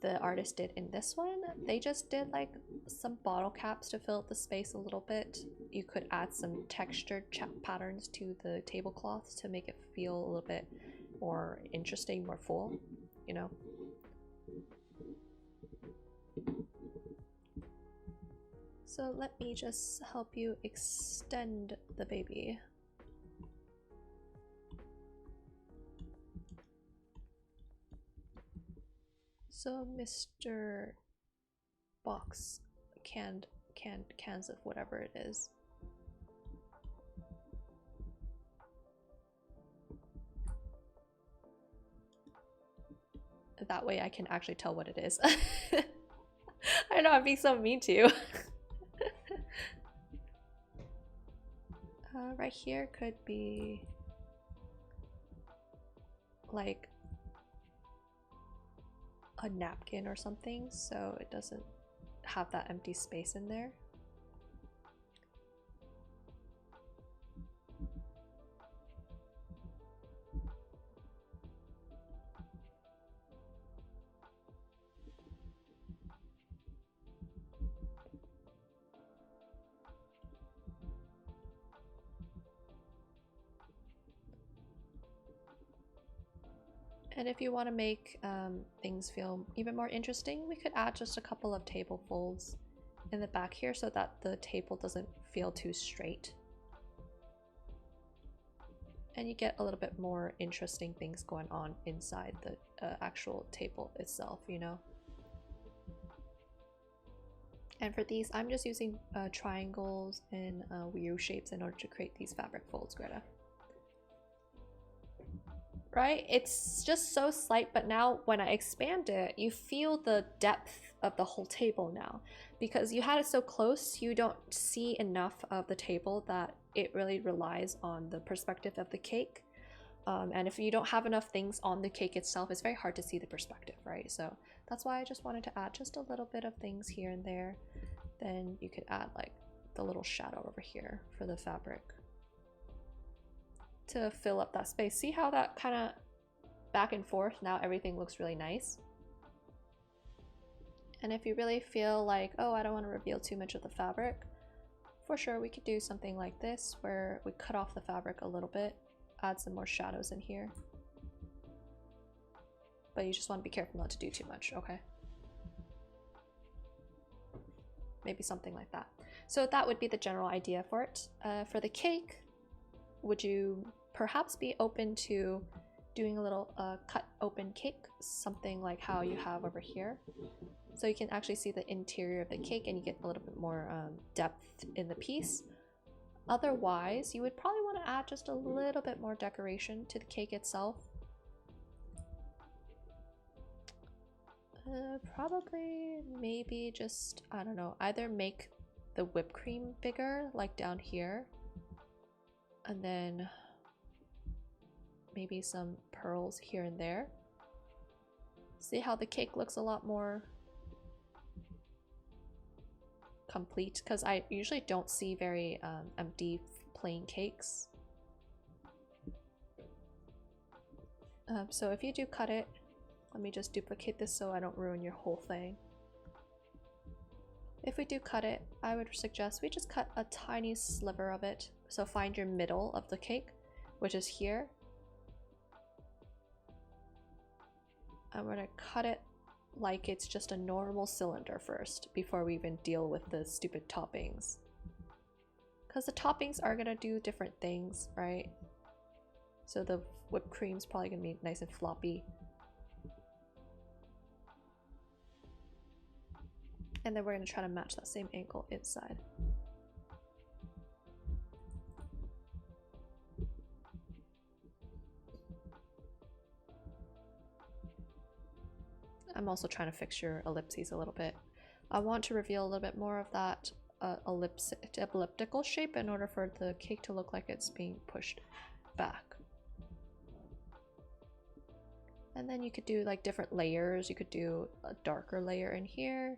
the artist did in this one. They just did like some bottle caps to fill up the space a little bit. You could add some textured patterns to the tablecloths to make it feel a little bit more interesting, more full, you know. So let me just help you extend the baby. So Mr. Box cans of whatever it is. That way I can actually tell what it is. I know, I'm being so mean to you. Right here could be like a napkin or something, so it doesn't have that empty space in there. And if you want to make things feel even more interesting, we could add just a couple of table folds in the back here so that the table doesn't feel too straight. And you get a little bit more interesting things going on inside the actual table itself, you know? And for these, I'm just using triangles and weird shapes in order to create these fabric folds, Greta. Right? It's just so slight, but now when I expand it, you feel the depth of the whole table now. Because you had it so close, you don't see enough of the table that it really relies on the perspective of the cake. And if you don't have enough things on the cake itself, it's very hard to see the perspective, right? So that's why I just wanted to add just a little bit of things here and there. Then you could add like the little shadow over here for the fabric to fill up that space. See how that kind of back and forth, now everything looks really nice. And if you really feel like, oh, I don't want to reveal too much of the fabric, for sure we could do something like this where we cut off the fabric a little bit, add some more shadows in here. But you just want to be careful not to do too much, okay? Maybe something like that. So that would be the general idea for it. For the cake, would you perhaps be open to doing a little cut open cake, something like how you have over here? So you can actually see the interior of the cake and you get a little bit more depth in the piece. Otherwise, you would probably want to add just a little bit more decoration to the cake itself. Probably maybe just, I don't know, either make the whipped cream bigger, like down here, and then maybe some pearls here and there. See how the cake looks a lot more complete, because I usually don't see very empty plain cakes. So if you do cut it, let me just duplicate this so I don't ruin your whole thing. If we do cut it, I would suggest we just cut a tiny sliver of it. So find your middle of the cake, which is here. I'm gonna cut it like it's just a normal cylinder first before we even deal with the stupid toppings. Because the toppings are gonna do different things, right? So the whipped cream's probably gonna be nice and floppy. And then we're going to try to match that same angle inside. I'm also trying to fix your ellipses a little bit. I want to reveal a little bit more of that elliptical shape in order for the cake to look like it's being pushed back. And then you could do like different layers. You could do a darker layer in here.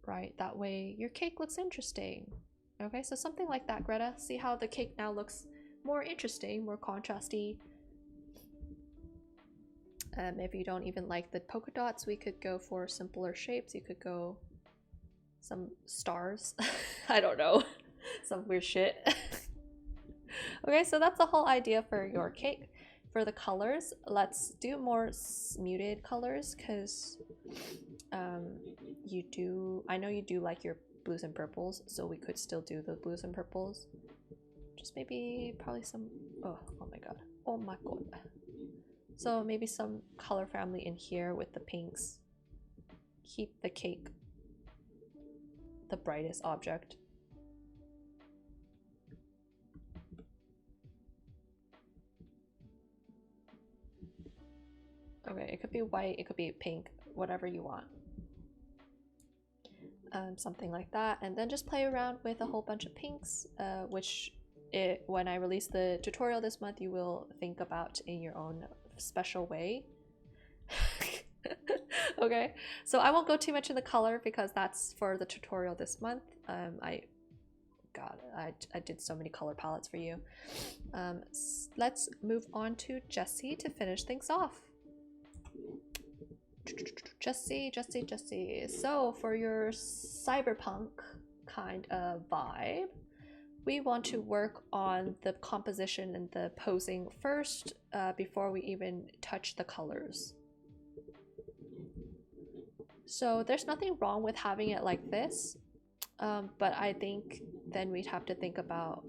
Right, that way your cake looks interesting. Okay, so something like that, Greta. See how the cake now looks more interesting, more contrasty. If you don't even like the polka dots, we could go for simpler shapes. You could go some stars. I don't know. Some weird shit. Okay, so that's the whole idea for your cake. For the colors, let's do more muted colors because I know you do like your blues and purples, so we could still do the blues and purples. Just maybe probably some, oh my god. Oh my god. So maybe some color family in here with the pinks. Keep the cake the brightest object. Okay, it could be white, it could be pink, whatever you want. Something like that, and then just play around with a whole bunch of pinks, which when I release the tutorial this month, you will think about in your own special way. Okay, so I won't go too much in the color because that's for the tutorial this month. I did so many color palettes for you. Let's move on to Jessie to finish things off. Jessie. So for your cyberpunk kind of vibe, we want to work on the composition and the posing first before we even touch the colors. So there's nothing wrong with having it like this, but I think then we'd have to think about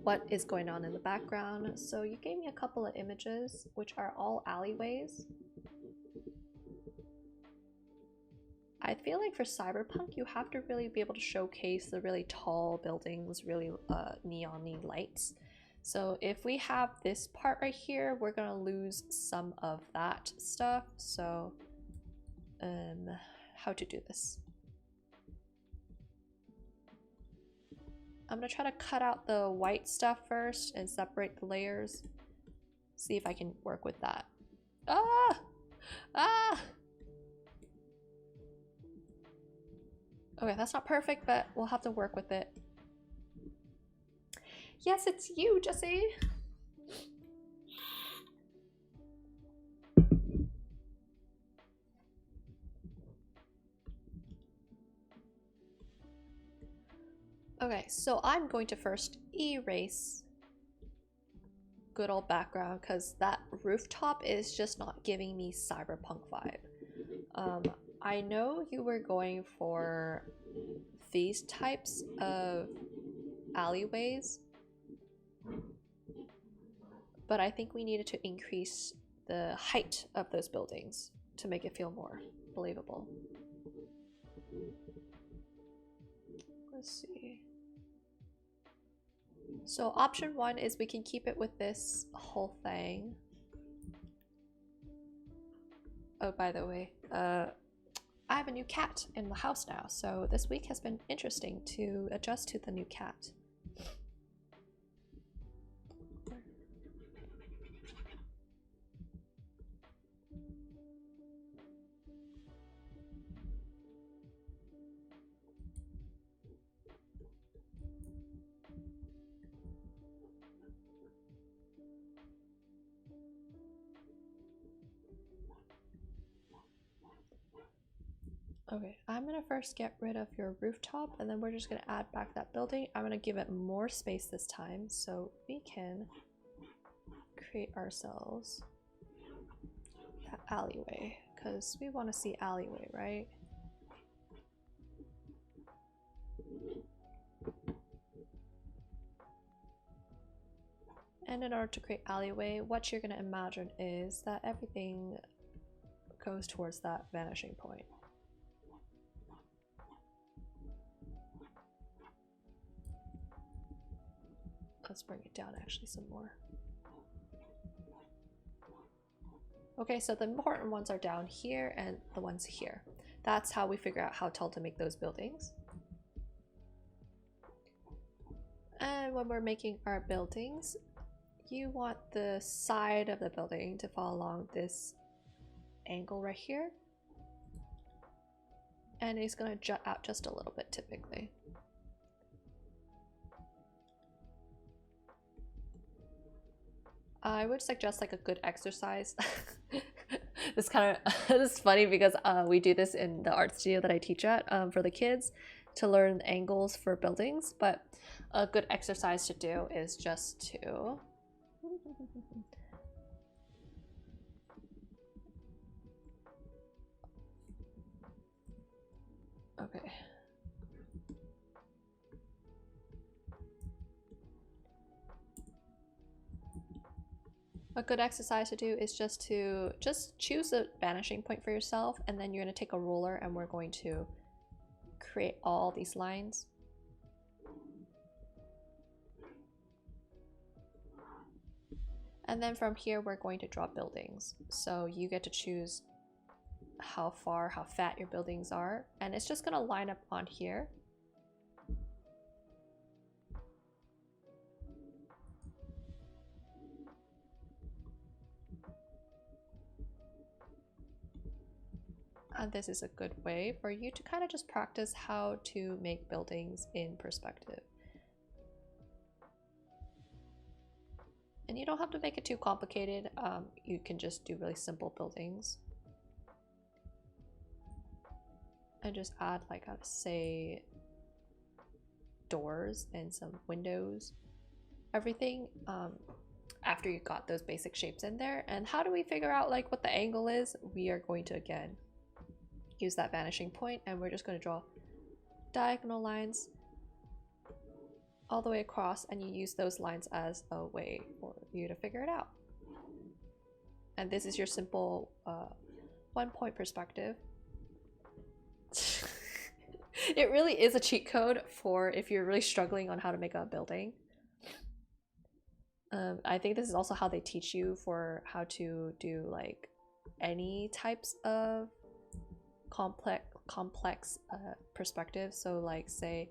what is going on in the background. So you gave me a couple of images, which are all alleyways. I feel like for cyberpunk, you have to really be able to showcase the really tall buildings, really neon-y lights. So if we have this part right here, we're gonna lose some of that stuff. So how to do this? I'm gonna try to cut out the white stuff first and separate the layers. See if I can work with that. Okay, that's not perfect, but we'll have to work with it. Yes, it's you, Jessie. Okay, so I'm going to first erase good old background because that rooftop is just not giving me cyberpunk vibe. I know you were going for these types of alleyways, but I think we needed to increase the height of those buildings to make it feel more believable. Let's see. So option one is we can keep it with this whole thing. Oh, by the way, I have a new cat in the house now, so this week has been interesting to adjust to the new cat. Okay, I'm gonna first get rid of your rooftop and then we're just gonna add back that building. I'm gonna give it more space this time so we can create ourselves that alleyway because we want to see alleyway, right? And in order to create alleyway, what you're gonna imagine is that everything goes towards that vanishing point. Let's bring it down actually some more. Okay, so the important ones are down here and the ones here. That's how we figure out how tall to make those buildings. And when we're making our buildings, you want the side of the building to fall along this angle right here. And it's going to jut out just a little bit typically. I would suggest like a good exercise. This kind of this is funny because we do this in the art studio that I teach at for the kids to learn angles for buildings. But a good exercise to do is just to okay. A good exercise to do is just to choose a vanishing point for yourself, and then you're going to take a ruler and we're going to create all these lines. And then from here we're going to draw buildings. So you get to choose how fat your buildings are, and it's just going to line up on here. And this is a good way for you to kind of just practice how to make buildings in perspective. And you don't have to make it too complicated. You can just do really simple buildings. And just add, like, I would say, doors and some windows. Everything after you got those basic shapes in there. And how do we figure out, like, what the angle is? We are going to, again, use that vanishing point, and we're just going to draw diagonal lines all the way across, and you use those lines as a way for you to figure it out. And this is your simple 1-point perspective. It really is a cheat code for if you're really struggling on how to make a building. I think this is also how they teach you for how to do like any types of complex perspective. So like say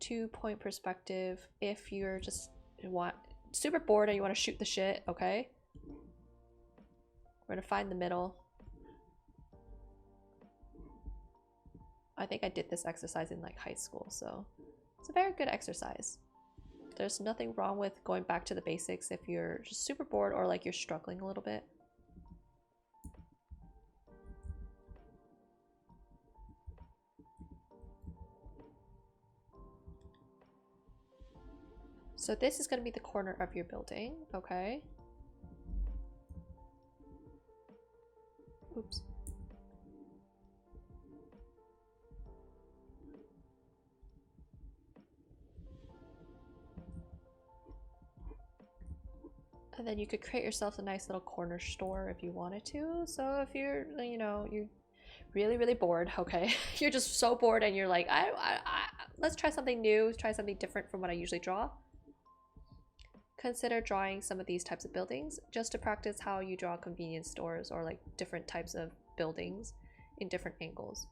2-point perspective if you're just super bored and you want to shoot the shit. Okay, we're gonna find the middle. I think I did this exercise in like high school, so it's a very good exercise. There's nothing wrong with going back to the basics if you're just super bored or like you're struggling a little bit. So this is going to be the corner of your building, okay? Oops. And then you could create yourself a nice little corner store if you wanted to. So if you're, you know, you're really bored, okay? You're just so bored and you're like, let's try something new, try something different from what I usually draw. Consider drawing some of these types of buildings just to practice how you draw convenience stores or like different types of buildings in different angles.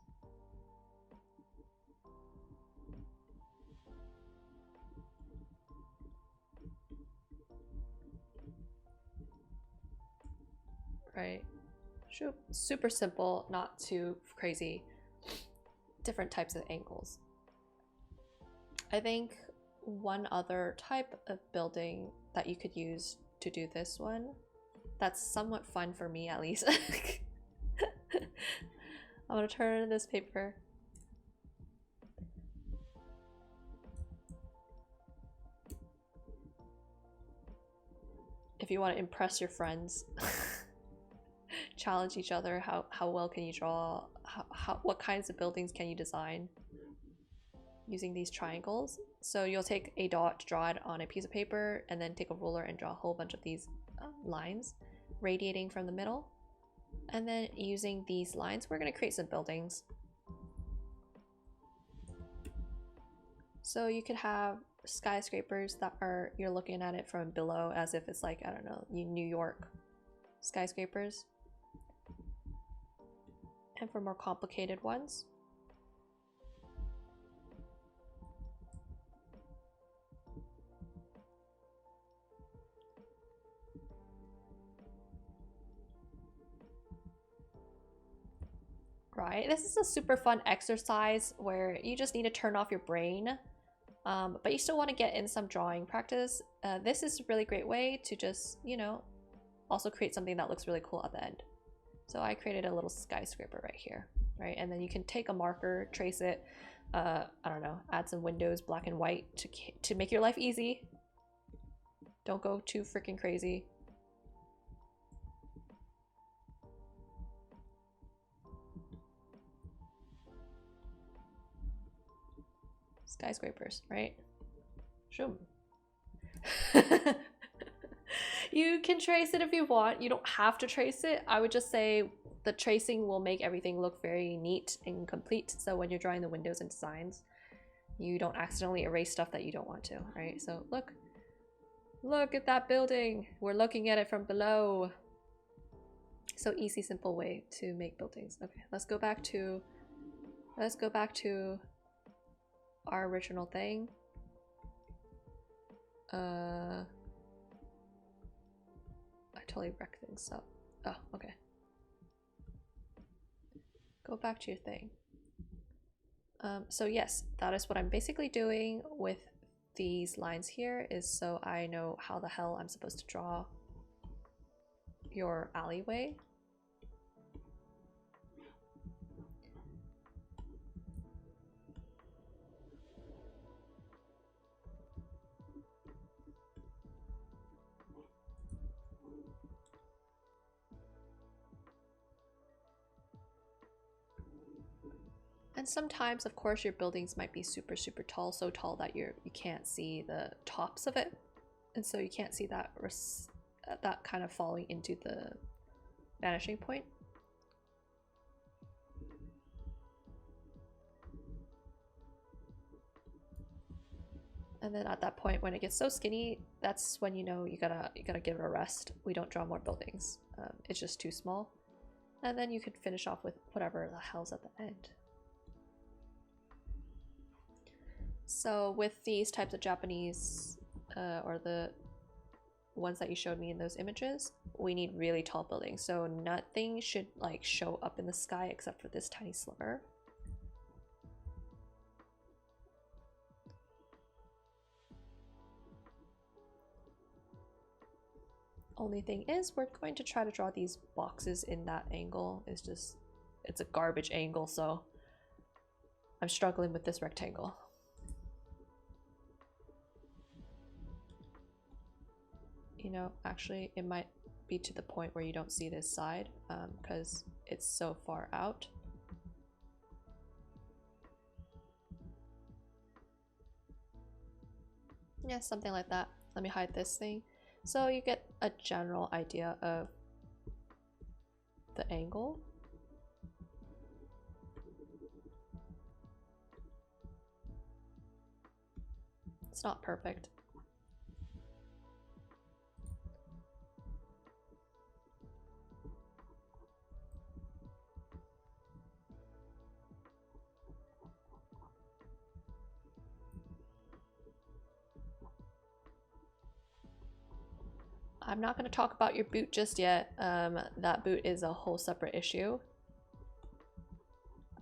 Right? Super simple, not too crazy. Different types of angles. I think one other type of building that you could use to do this one that's somewhat fun for me at least. I'm gonna turn this paper. If you want to impress your friends, challenge each other, how well can you draw, what kinds of buildings can you design using these triangles. So you'll take a dot, draw it on a piece of paper, and then take a ruler and draw a whole bunch of these lines radiating from the middle. And then using these lines, we're going to create some buildings. So you could have skyscrapers that are, you're looking at it from below as if it's like, I don't know, New York skyscrapers. And for more complicated ones, right? This is a super fun exercise where you just need to turn off your brain, but you still want to get in some drawing practice. This is a really great way to just, you know, also create something that looks really cool at the end. So I created a little skyscraper right here, right? And then you can take a marker, trace it, I don't know, add some windows, black and white to make your life easy. Don't go too freaking crazy. Skyscrapers, right? Shoom. You can trace it if you want. You don't have to trace it. I would just say the tracing will make everything look very neat and complete. So when you're drawing the windows and designs, you don't accidentally erase stuff that you don't want to, right? So look at that building. We're looking at it from below. So easy, simple way to make buildings. Okay, let's go back to our original thing. I totally wrecked things up. Oh, okay. Go back to your thing. So yes, that is what I'm basically doing with these lines here, is so I know how the hell I'm supposed to draw your alleyway. And sometimes, of course, your buildings might be super, super tall, so tall that you can't see the tops of it. And so you can't see that kind of falling into the vanishing point. And then at that point, when it gets so skinny, that's when you know you gotta give it a rest. We don't draw more buildings. It's just too small. And then you could finish off with whatever the hell's at the end. So with these types of Japanese, or the ones that you showed me in those images, we need really tall buildings. So nothing should like show up in the sky except for this tiny sliver. Only thing is, we're going to try to draw these boxes in that angle. It's a garbage angle, so I'm struggling with this rectangle. You know, actually, it might be to the point where you don't see this side, because it's so far out. Yeah, something like that. Let me hide this thing. So you get a general idea of the angle. It's not perfect. I'm not going to talk about your boot just yet. That boot is a whole separate issue.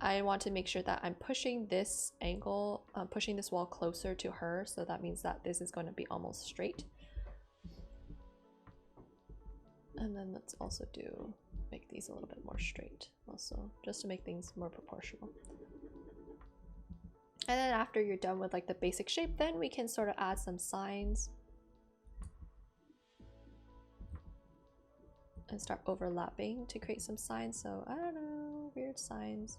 I want to make sure that I'm pushing this angle, pushing this wall closer to her, so that means that this is going to be almost straight. And then let's also make these a little bit more straight also, just to make things more proportional. And then after you're done with like the basic shape, then we can sort of add some signs and start overlapping to create some signs. So I don't know, weird signs.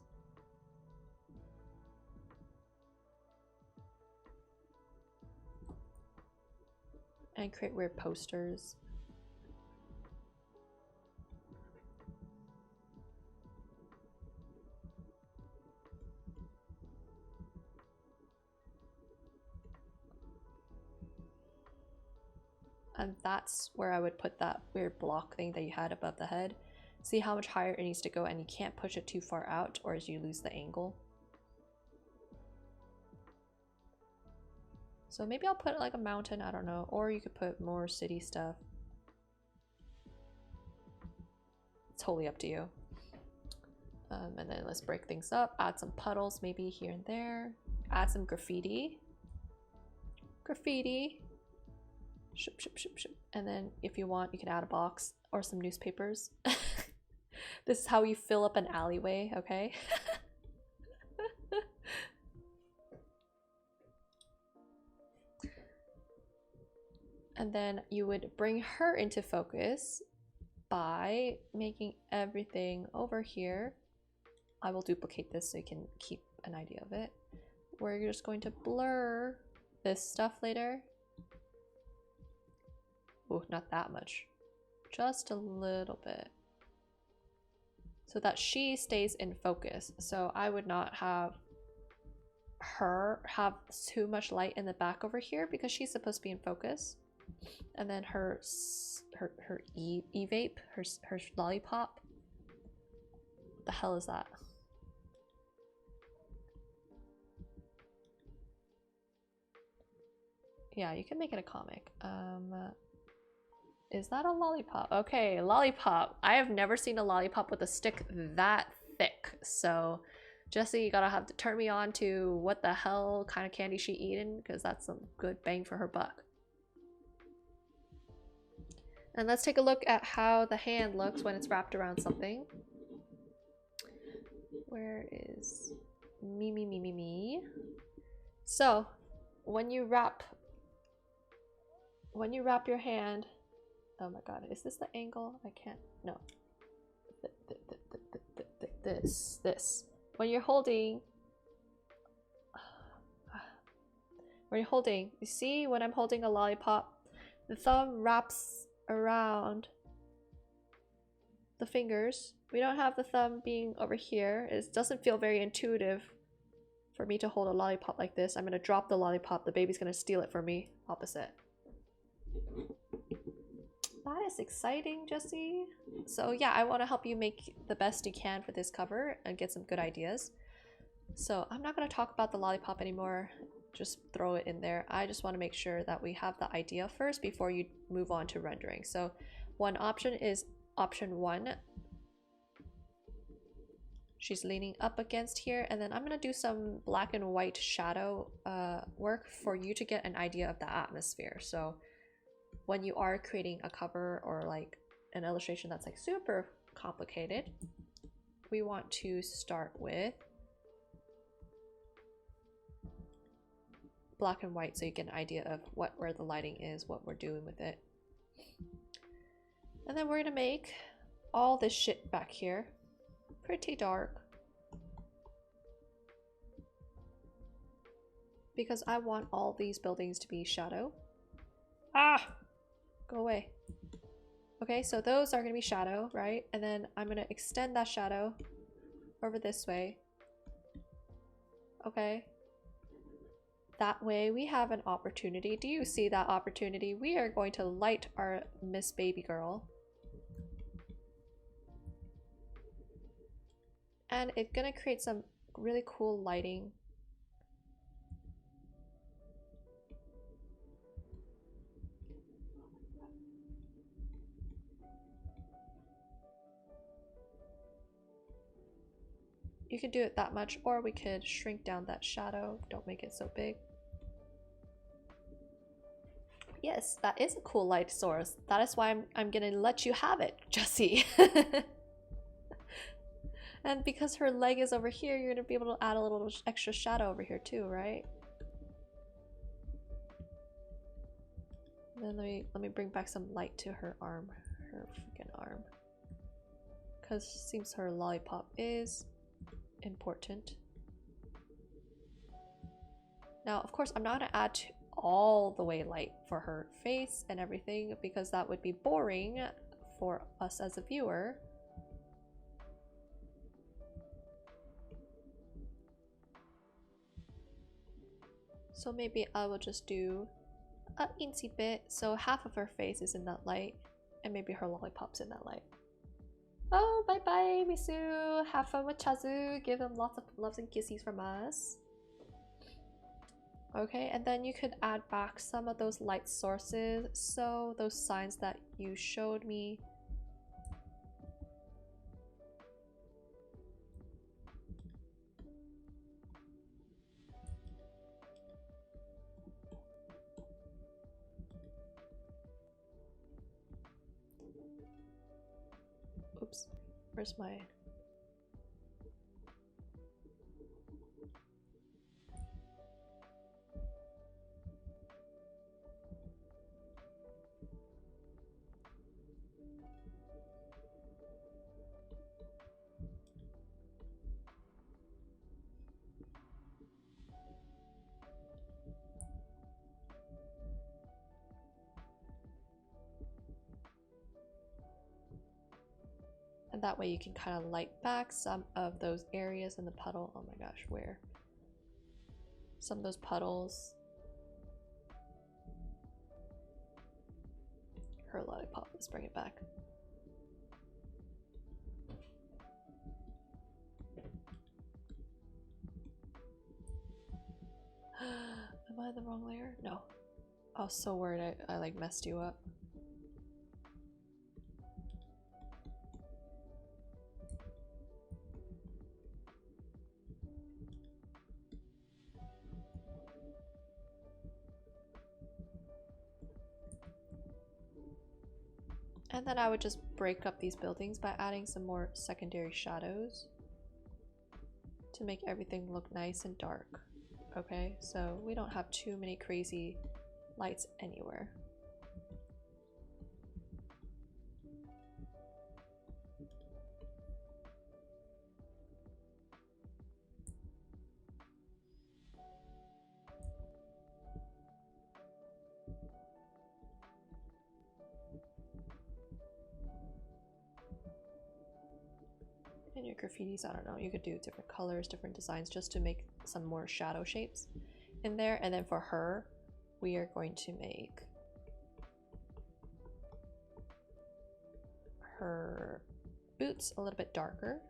And create weird posters. And that's where I would put that weird block thing that you had above the head. See how much higher it needs to go, and you can't push it too far out or you lose the angle. So maybe I'll put like a mountain, I don't know, or you could put more city stuff. It's totally up to you. And then let's break things up, add some puddles maybe here and there, add some graffiti. Graffiti. Ship, ship, ship, ship. And then if you want, you can add a box or some newspapers. This is how you fill up an alleyway, okay? And then you would bring her into focus by making everything over here. I will duplicate this so you can keep an idea of it. We're just going to blur this stuff later. Oh, not that much. Just a little bit. So that she stays in focus. So I would not have her have too much light in the back over here because she's supposed to be in focus. And then her e-vape, her lollipop. What the hell is that? Yeah, you can make it a comic. Is that a lollipop? Okay, lollipop. I have never seen a lollipop with a stick that thick. So, Jessie, you gotta have to turn me on to what the hell kind of candy she eating, because that's some good bang for her buck. And let's take a look at how the hand looks when it's wrapped around something. Where is me? So, when you wrap your hand, oh my god, is this the angle? I can't, no. This. When you're holding, you see when I'm holding a lollipop, the thumb wraps around the fingers. We don't have the thumb being over here. It doesn't feel very intuitive for me to hold a lollipop like this. I'm gonna drop the lollipop, the baby's gonna steal it from me. Opposite. That is exciting, Jessie. So yeah, I want to help you make the best you can for this cover and get some good ideas. So I'm not going to talk about the lollipop anymore. Just throw it in there. I just want to make sure that we have the idea first before you move on to rendering. So one option is option 1. She's leaning up against here, and then I'm going to do some black and white shadow work for you to get an idea of the atmosphere. So when you are creating a cover or like an illustration that's like super complicated, we want to start with black and white so you get an idea of where the lighting is, what we're doing with it. And then we're gonna make all this shit back here pretty dark because I want all these buildings to be shadow. Ah! Go away. Okay, so those are gonna be shadow, right? And then I'm gonna extend that shadow over this way. Okay. That way we have an opportunity. Do you see that opportunity? We are going to light our Miss Baby Girl. And it's gonna create some really cool lighting. You could do it that much, or we could shrink down that shadow. Don't make it so big. Yes, that is a cool light source. That is why I'm gonna let you have it, Jessie. And because her leg is over here, you're gonna be able to add a little extra shadow over here too, right? And then let me bring back some light to her arm, her freaking arm, because it seems her lollipop is important. Now, of course, I'm not gonna add all the way light for her face and everything because that would be boring for us as a viewer. So maybe I will just do a teensy bit. So half of her face is in that light and maybe her lollipop's in that light. Oh, bye bye, Misu. Have fun with Chazu. Give him lots of loves and kisses from us. Okay, and then you could add back some of those light sources. So those signs that you showed me. Oops, where's my... And that way you can kind of light back some of those areas in the puddle. Oh my gosh, where? Some of those puddles. Her lollipop, let's bring it back. Am I the wrong layer? No. I was so worried I like messed you up. And then I would just break up these buildings by adding some more secondary shadows to make everything look nice and dark. Okay, so we don't have too many crazy lights anywhere. And your graffitis, I don't know, you could do different colors, different designs just to make some more shadow shapes in there. And then for her, we are going to make her boots a little bit darker.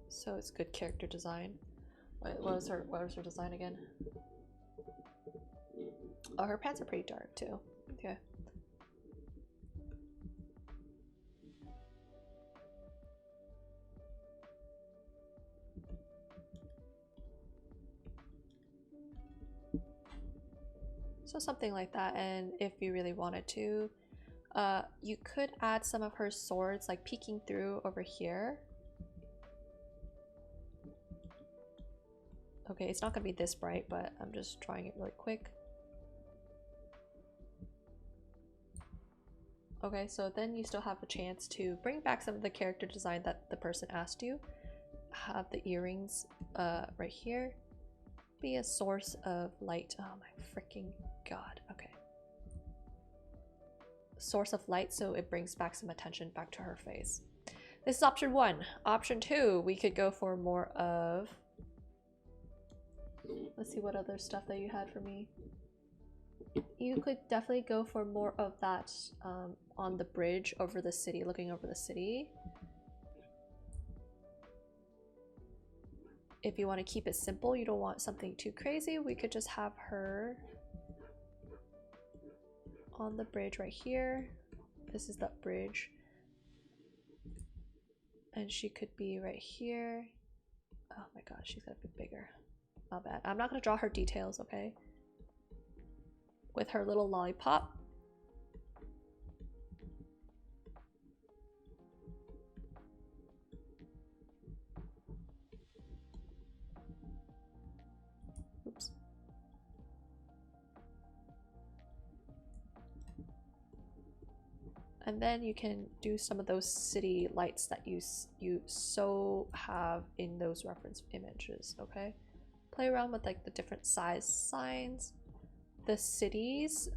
So it's good character design. What was her design again? Oh, her pants are pretty dark too. Okay. So something like that, and if you really wanted to, you could add some of her swords like peeking through over here. Okay, it's not gonna be this bright, but I'm just trying it really quick. Okay, so then you still have a chance to bring back some of the character design that the person asked you. Have the earrings right here be a source of light. Oh my freaking god. Okay. Source of light, so it brings back some attention back to her face. This is option 1. Option 2, we could go for more of... Let's see what other stuff that you had for me. You could definitely go for more of that on the bridge over the city, looking over the city. If you want to keep it simple, you don't want something too crazy, we could just have her on the bridge right here. This is that bridge. And she could be right here. Oh my god, she's gotta be bigger. Not bad. I'm not gonna draw her details, okay? With her little lollipop. Oops. And then you can do some of those city lights that you so have in those reference images, okay? Play around with like the different size signs. The cities,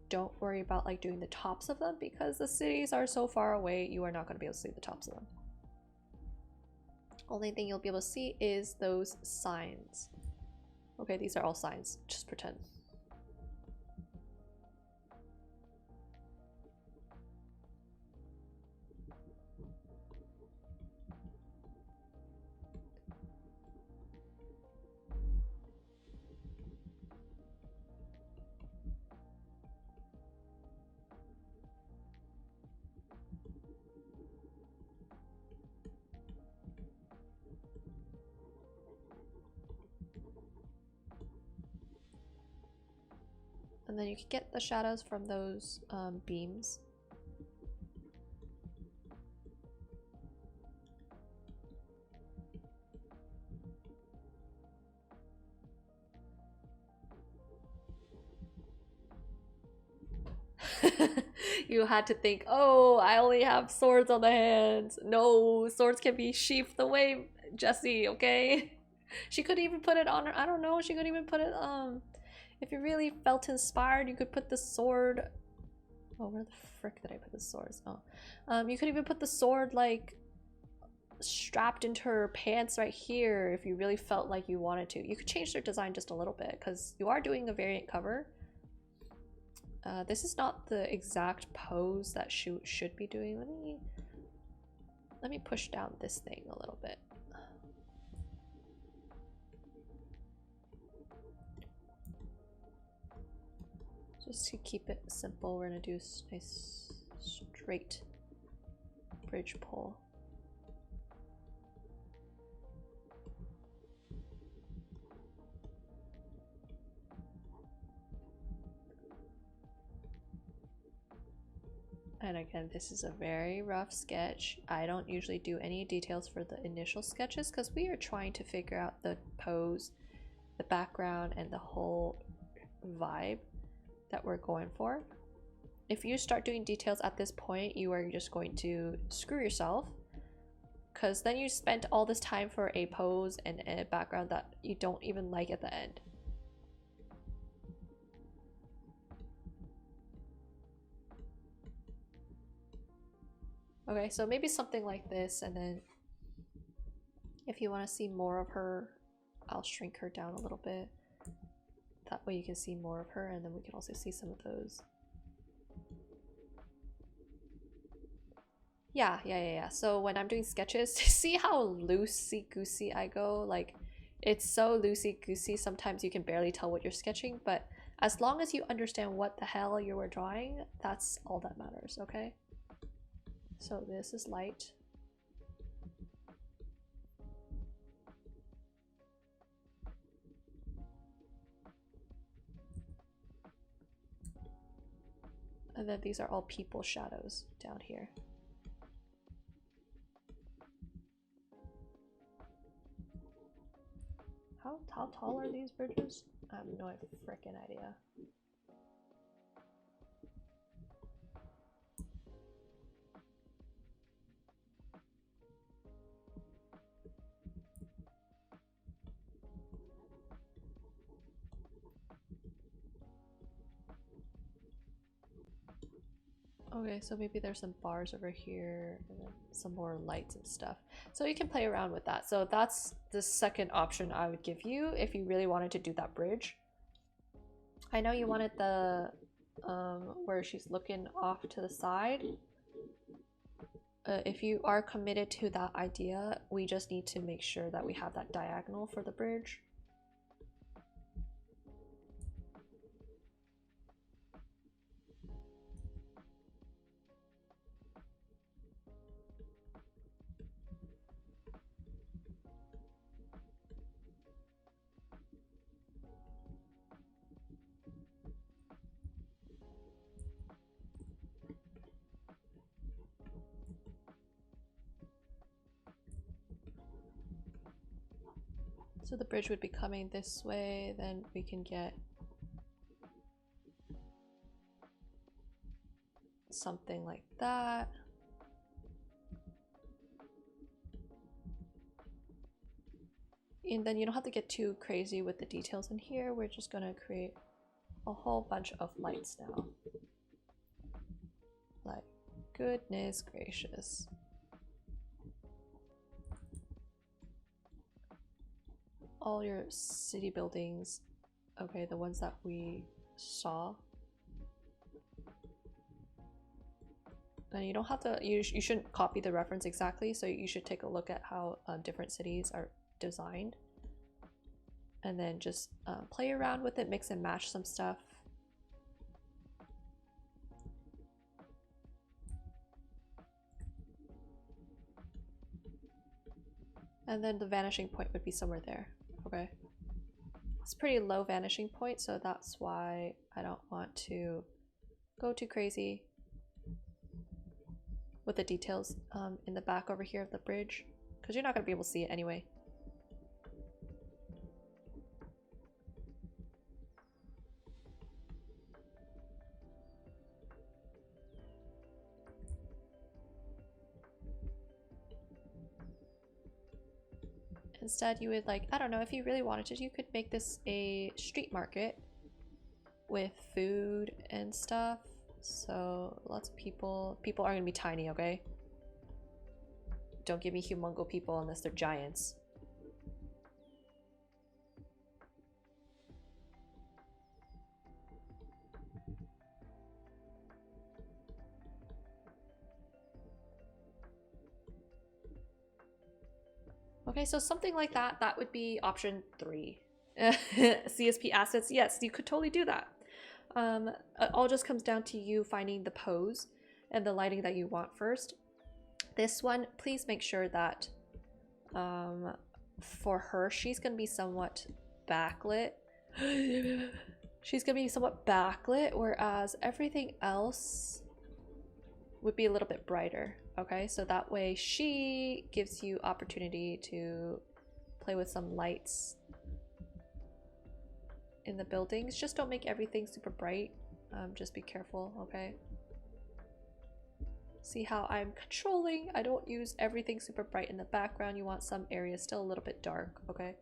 don't worry about like doing the tops of them because the cities are so far away, you are not going to be able to see the tops of them. Only thing you'll be able to see is those signs. Okay, these are all signs, just pretend. And then you can get the shadows from those beams. You had to think, oh, I only have swords on the hands. No, swords can be sheathed away, Jessie, okay? She could even put it on her, I don't know, she could even put it, if you really felt inspired, you could put the sword, oh, where the frick did I put the swords? Oh, you could even put the sword, like, strapped into her pants right here if you really felt like you wanted to. You could change their design just a little bit, because you are doing a variant cover. This is not the exact pose that she should be doing. Let me push down this thing a little bit. Just to keep it simple, we're gonna do a nice straight bridge pull. And again, this is a very rough sketch. I don't usually do any details for the initial sketches because we are trying to figure out the pose, the background, and the whole vibe that we're going for. If you start doing details at this point, you are just going to screw yourself, because then you spent all this time for a pose and a background that you don't even like at the end. Okay, so maybe something like this, and then if you want to see more of her, I'll shrink her down a little bit. That way you can see more of her, and then we can also see some of those. Yeah. So when I'm doing sketches, see how loosey-goosey I go? Like, it's so loosey-goosey, sometimes you can barely tell what you're sketching, but as long as you understand what the hell you were drawing, that's all that matters, okay? So this is light. And then these are all people shadows down here. How tall are these bridges? I have no freaking idea. Okay, so maybe there's some bars over here and then some more lights and stuff. So you can play around with that. So that's the second option I would give you if you really wanted to do that bridge. I know you wanted the where she's looking off to the side. If you are committed to that idea, we just need to make sure that we have that diagonal for the bridge. So the bridge would be coming this way, then we can get something like that. And then you don't have to get too crazy with the details in here. We're just gonna create a whole bunch of lights now. Like, goodness gracious. All your city buildings, okay, the ones that we saw. And you don't have to, you shouldn't copy the reference exactly, so you should take a look at how different cities are designed. And then just play around with it, mix and match some stuff. And then the vanishing point would be somewhere there. Okay. It's a pretty low vanishing point, so that's why I don't want not to go too crazy with the details in the back over here of the bridge, because you're not going to be able to see it anyway. Instead, you would like, I don't know, if you really wanted to, you could make this a street market with food and stuff. So lots of people are gonna be tiny, okay? Don't give me humongo people unless they're giants. Okay, so something like that, that would be option 3. CSP assets, yes, you could totally do that. It all just comes down to you finding the pose and the lighting that you want first. This one, please make sure that for her, she's gonna be somewhat backlit. She's gonna be somewhat backlit, whereas everything else would be a little bit brighter. Okay, so that way she gives you opportunity to play with some lights in the buildings. Just don't make everything super bright. Just be careful, okay? See how I'm controlling? I don't use everything super bright in the background. You want some areas still a little bit dark, okay?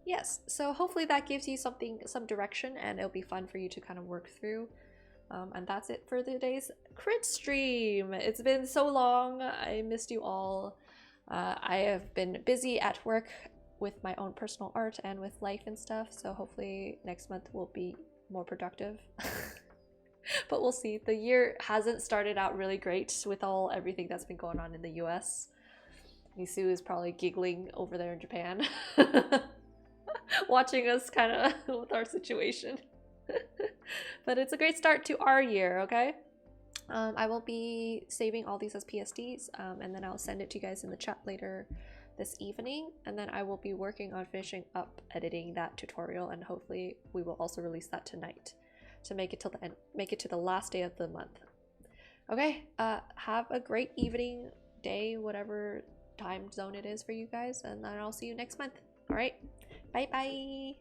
Yes, so hopefully that gives you some direction, and it'll be fun for you to kind of work through. And that's it for today's crit stream. It's been so long. I missed you all. I have been busy at work with my own personal art and with life and stuff, so hopefully next month will be more productive. But we'll see. The year hasn't started out really great with everything that's been going on in the US. Misu is probably giggling over there in Japan. Watching us kind of with our situation. But it's a great start to our year, okay? I will be saving all these as PSDs, and then I'll send it to you guys in the chat later this evening, and then I will be working on finishing up editing that tutorial, and hopefully we will also release that tonight to make it till the end, make it to the last day of the month. Okay, have a great evening, day, whatever time zone it is for you guys, and then I'll see you next month. All right, bye bye.